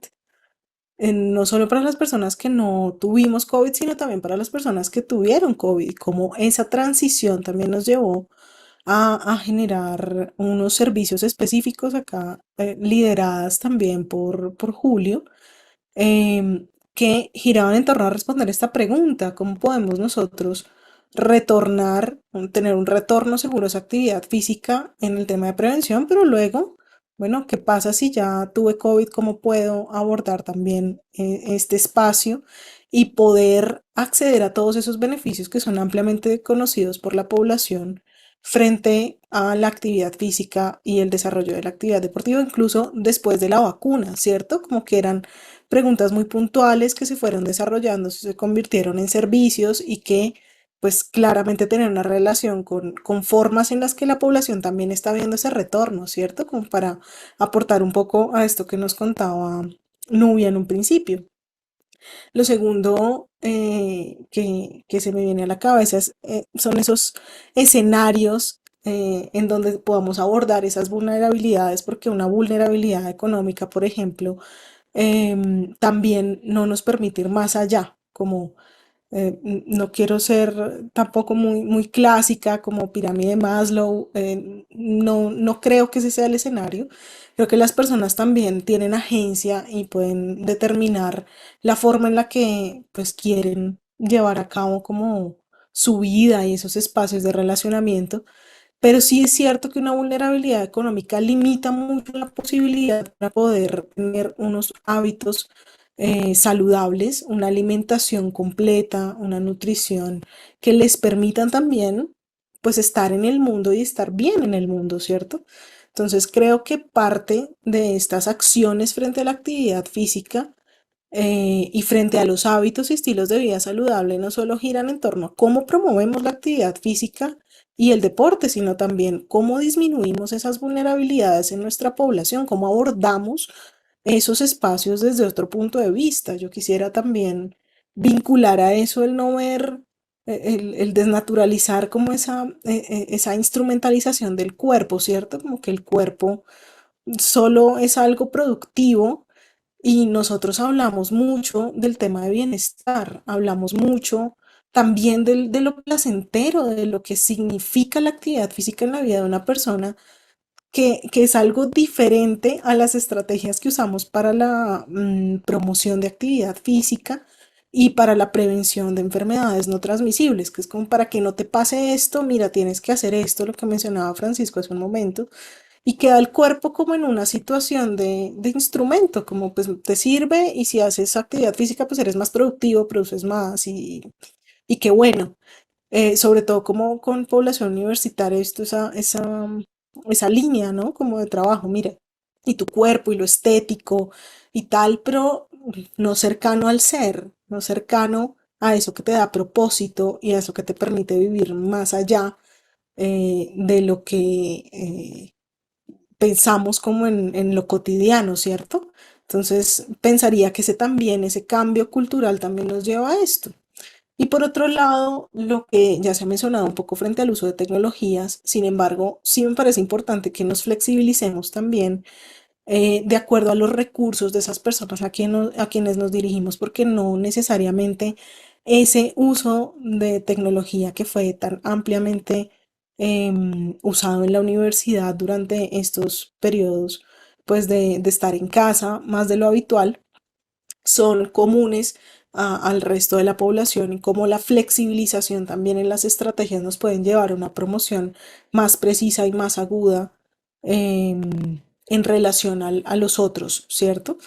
No solo para las personas que no tuvimos COVID, sino también para las personas que tuvieron COVID, como esa transición también nos llevó a generar unos servicios específicos acá, lideradas también por Julio, que giraban en torno a responder esta pregunta: ¿cómo podemos nosotros retornar, tener un retorno seguro a esa actividad física en el tema de prevención? Pero luego, bueno, ¿qué pasa si ya tuve COVID? ¿Cómo puedo abordar también este espacio y poder acceder a todos esos beneficios que son ampliamente conocidos por la población frente a la actividad física y el desarrollo de la actividad deportiva, incluso después de la vacuna, ¿cierto? Como que eran preguntas muy puntuales que se fueron desarrollando, se convirtieron en servicios y que pues claramente tenían una relación con formas en las que la población también está viendo ese retorno, ¿cierto? Como para aportar un poco a esto que nos contaba Nubia en un principio. Lo segundo que se me viene a la cabeza son esos escenarios en donde podamos abordar esas vulnerabilidades, porque una vulnerabilidad económica, por ejemplo, también no nos permite ir más allá, como no quiero ser tampoco muy clásica como pirámide de Maslow, no creo que ese sea el escenario. Creo que las personas también tienen agencia y pueden determinar la forma en la que pues quieren llevar a cabo como su vida y esos espacios de relacionamiento, pero sí es cierto que una vulnerabilidad económica limita mucho la posibilidad para poder tener unos hábitos saludables, una alimentación completa, una nutrición que les permitan también pues estar en el mundo y estar bien en el mundo, ¿cierto? Entonces creo que parte de estas acciones frente a la actividad física y frente a los hábitos y estilos de vida saludable no solo giran en torno a cómo promovemos la actividad física y el deporte, sino también cómo disminuimos esas vulnerabilidades en nuestra población, cómo abordamos esos espacios desde otro punto de vista. Yo quisiera también vincular a eso el no ver, el desnaturalizar como esa instrumentalización del cuerpo, ¿cierto? Como que el cuerpo solo es algo productivo y nosotros hablamos mucho del tema de bienestar, hablamos mucho también de lo placentero, de lo que significa la actividad física en la vida de una persona, que es algo diferente a las estrategias que usamos para la promoción de actividad física y para la prevención de enfermedades no transmisibles, que es como para que no te pase esto, mira, tienes que hacer esto, lo que mencionaba Francisco hace un momento, y queda el cuerpo como en una situación de instrumento, como pues te sirve y si haces actividad física pues eres más productivo, produces más y qué bueno. Sobre todo como con población universitaria, esto, esa línea, ¿no? Como de trabajo, mira, y tu cuerpo y lo estético y tal, pero no cercano al ser, no cercano a eso que te da propósito y a eso que te permite vivir más allá de lo que pensamos como en lo cotidiano, ¿cierto? Entonces, pensaría que ese también, ese cambio cultural también nos lleva a esto. Y por otro lado, lo que ya se ha mencionado un poco frente al uso de tecnologías, sin embargo, sí me parece importante que nos flexibilicemos también de acuerdo a los recursos de esas personas a quienes nos dirigimos, porque no necesariamente ese uso de tecnología que fue tan ampliamente usado en la universidad durante estos periodos, pues de estar en casa más de lo habitual, son comunes al resto de la población y cómo la flexibilización también en las estrategias nos pueden llevar a una promoción más precisa y más aguda en relación a los otros, ¿cierto?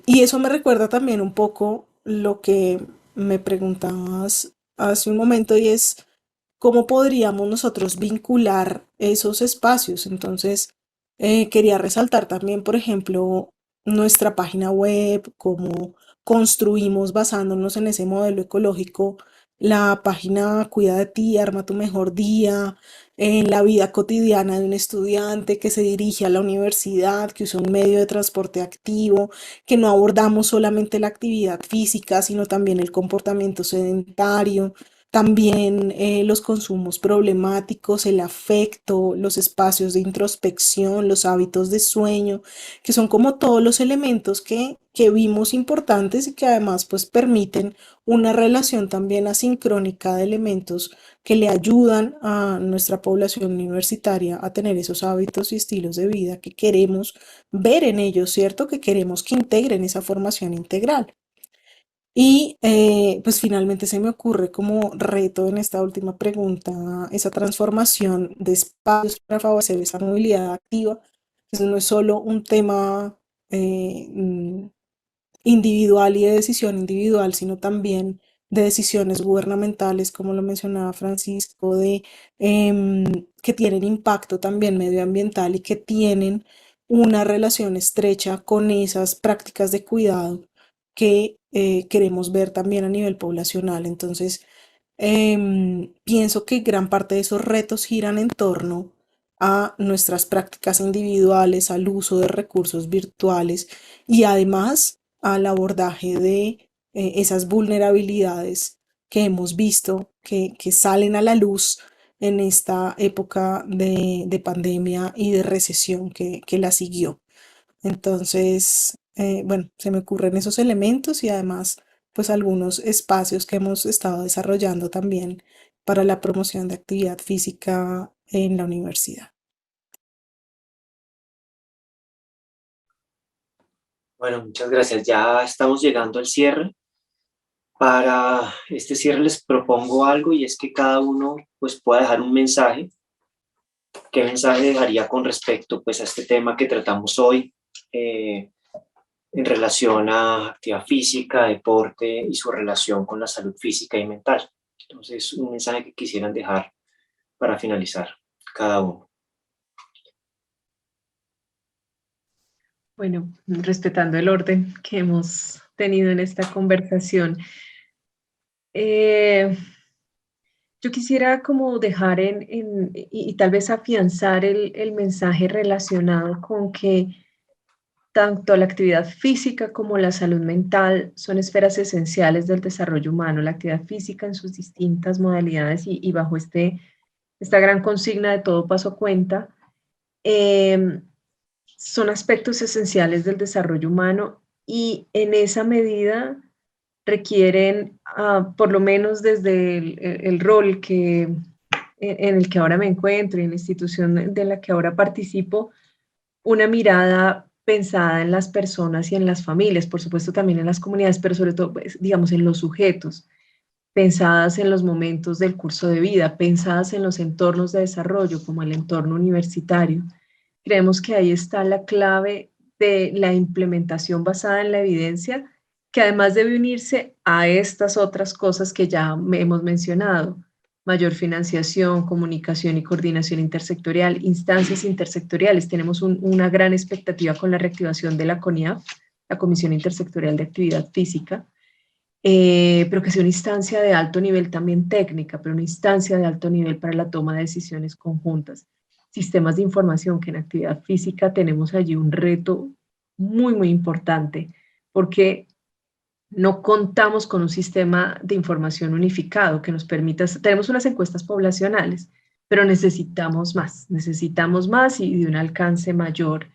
Y eso me recuerda también un poco lo que me preguntabas hace un momento y es cómo podríamos nosotros vincular esos espacios. Entonces, quería resaltar también, por ejemplo, nuestra página web, cómo construimos basándonos en ese modelo ecológico, la página Cuida de ti, arma tu mejor día, en la vida cotidiana de un estudiante que se dirige a la universidad, que usa un medio de transporte activo, que no abordamos solamente la actividad física, sino también el comportamiento sedentario, también los consumos problemáticos, el afecto, los espacios de introspección, los hábitos de sueño, que son como todos los elementos que vimos importantes y que además pues permiten una relación también asincrónica de elementos que le ayudan a nuestra población universitaria a tener esos hábitos y estilos de vida que queremos ver en ellos, ¿cierto? Que queremos que integren esa formación integral. Y pues finalmente se me ocurre como reto en esta última pregunta esa transformación de espacios para favorecer esa movilidad activa. Eso no es solo un tema eh, mm, individual y de decisión individual, sino también de decisiones gubernamentales, como lo mencionaba Francisco, que tienen impacto también medioambiental y que tienen una relación estrecha con esas prácticas de cuidado que queremos ver también a nivel poblacional. Entonces, pienso que gran parte de esos retos giran en torno a nuestras prácticas individuales, al uso de recursos virtuales y además al abordaje de esas vulnerabilidades que hemos visto que salen a la luz en esta época de pandemia y de recesión que la siguió. Entonces, bueno, se me ocurren esos elementos y además, pues algunos espacios que hemos estado desarrollando también para la promoción de actividad física en la universidad. Bueno, muchas gracias. Ya estamos llegando al cierre. Para este cierre les propongo algo y es que cada uno pues pueda dejar un mensaje. ¿Qué mensaje dejaría con respecto pues a este tema que tratamos hoy en relación a actividad física, deporte y su relación con la salud física y mental? Entonces, un mensaje que quisieran dejar para finalizar cada uno. Bueno, respetando el orden que hemos tenido en esta conversación, eh, yo quisiera como dejar y tal vez afianzar el mensaje relacionado con que tanto la actividad física como la salud mental son esferas esenciales del desarrollo humano. La actividad física en sus distintas modalidades y bajo esta gran consigna de todo paso cuenta, eh, son aspectos esenciales del desarrollo humano y en esa medida requieren, por lo menos desde el rol en el que ahora me encuentro y en la institución de la que ahora participo, una mirada pensada en las personas y en las familias, por supuesto también en las comunidades, pero sobre todo, pues, digamos, en los sujetos, pensadas en los momentos del curso de vida, pensadas en los entornos de desarrollo, como el entorno universitario. Creemos que ahí está la clave de la implementación basada en la evidencia, que además debe unirse a estas otras cosas que ya hemos mencionado: mayor financiación, comunicación y coordinación intersectorial, instancias intersectoriales. Tenemos una gran expectativa con la reactivación de la CONIAF, la Comisión Intersectorial de Actividad Física, pero que sea una instancia de alto nivel también técnica, pero una instancia de alto nivel para la toma de decisiones conjuntas. Sistemas de información, que en actividad física tenemos allí un reto muy importante, porque no contamos con un sistema de información unificado que nos permita, tenemos unas encuestas poblacionales, pero necesitamos más y de un alcance mayor,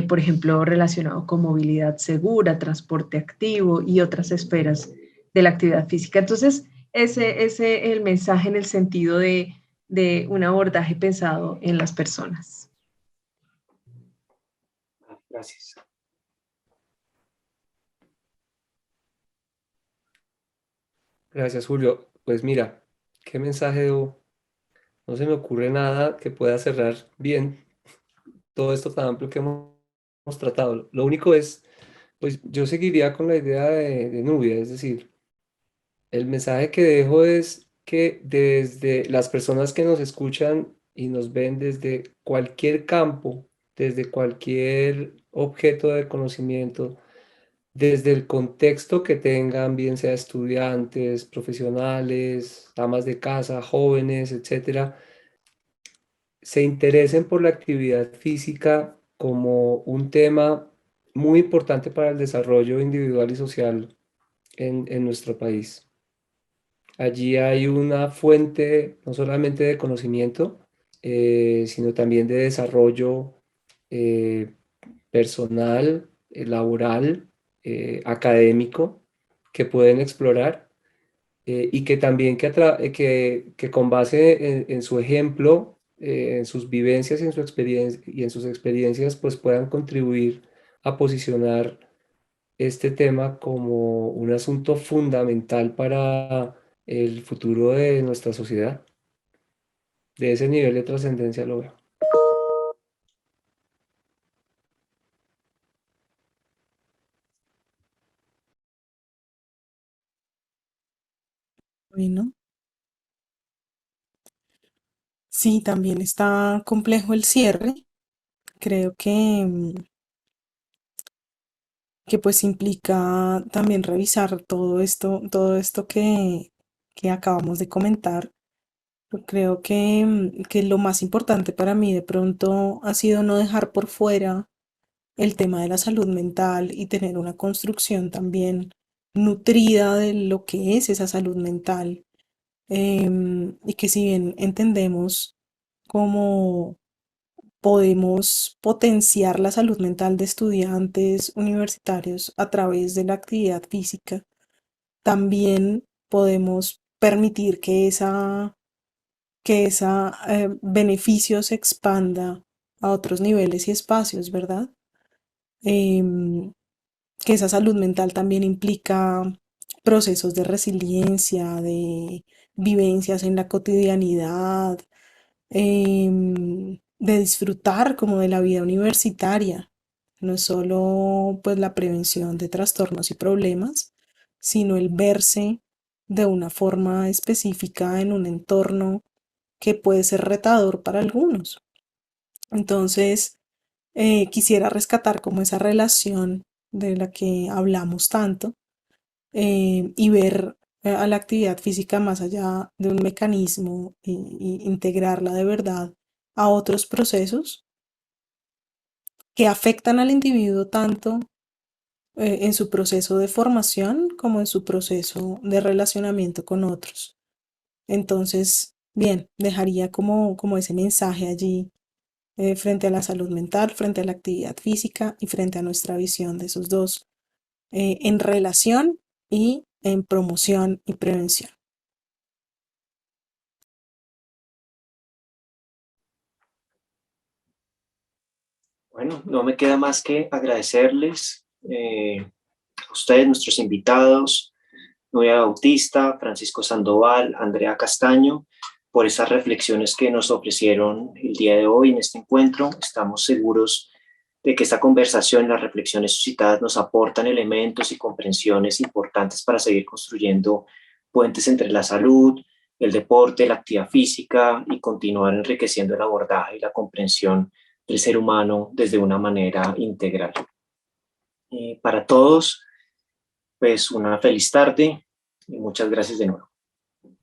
por ejemplo, relacionado con movilidad segura, transporte activo y otras esferas de la actividad física. Entonces, ese es el mensaje en el sentido de un abordaje pensado en las personas. Gracias. Gracias, Julio. Pues mira, qué mensaje debo. No se me ocurre nada que pueda cerrar bien todo esto tan amplio que hemos tratado. Lo único es, pues yo seguiría con la idea de Nubia, es decir, el mensaje que dejo es que desde las personas que nos escuchan y nos ven desde cualquier campo, desde cualquier objeto de conocimiento, desde el contexto que tengan, bien sea estudiantes, profesionales, amas de casa, jóvenes, etcétera, se interesen por la actividad física como un tema muy importante para el desarrollo individual y social en nuestro país. Allí hay una fuente no solamente de conocimiento, sino también de desarrollo eh, personal, laboral, académico, que pueden explorar y que también que con base en su ejemplo, en sus vivencias y en y en sus experiencias, pues puedan contribuir a posicionar este tema como un asunto fundamental para el futuro de nuestra sociedad. De ese nivel de trascendencia lo veo. Bueno, sí, también está complejo el cierre. Creo que pues implica también revisar todo esto que acabamos de comentar. Yo creo que lo más importante para mí de pronto ha sido no dejar por fuera el tema de la salud mental y tener una construcción también nutrida de lo que es esa salud mental. Y que si bien entendemos como podemos potenciar la salud mental de estudiantes universitarios a través de la actividad física, también podemos permitir que esa beneficio se expanda a otros niveles y espacios, ¿verdad? Em, que esa salud mental también implica procesos de resiliencia, de vivencias en la cotidianidad, de disfrutar como de la vida universitaria. No es solo pues la prevención de trastornos y problemas, sino el verse de una forma específica en un entorno que puede ser retador para algunos. Entonces, quisiera rescatar como esa relación de la que hablamos tanto, y ver a la actividad física más allá de un mecanismo y integrarla de verdad a otros procesos que afectan al individuo tanto en su proceso de formación como en su proceso de relacionamiento con otros. Entonces, bien, dejaría como ese mensaje allí, frente a la salud mental, frente a la actividad física y frente a nuestra visión de esos dos, en relación y en promoción y prevención. Bueno, no me queda más que agradecerles a ustedes, nuestros invitados, Nuria Bautista, Francisco Sandoval, Andrea Castaño, por esas reflexiones que nos ofrecieron el día de hoy en este encuentro. Estamos seguros de que esta conversación, las reflexiones suscitadas nos aportan elementos y comprensiones importantes para seguir construyendo puentes entre la salud, el deporte, la actividad física y continuar enriqueciendo el abordaje y la comprensión del ser humano desde una manera integral. Para todos, pues una feliz tarde y muchas gracias de nuevo.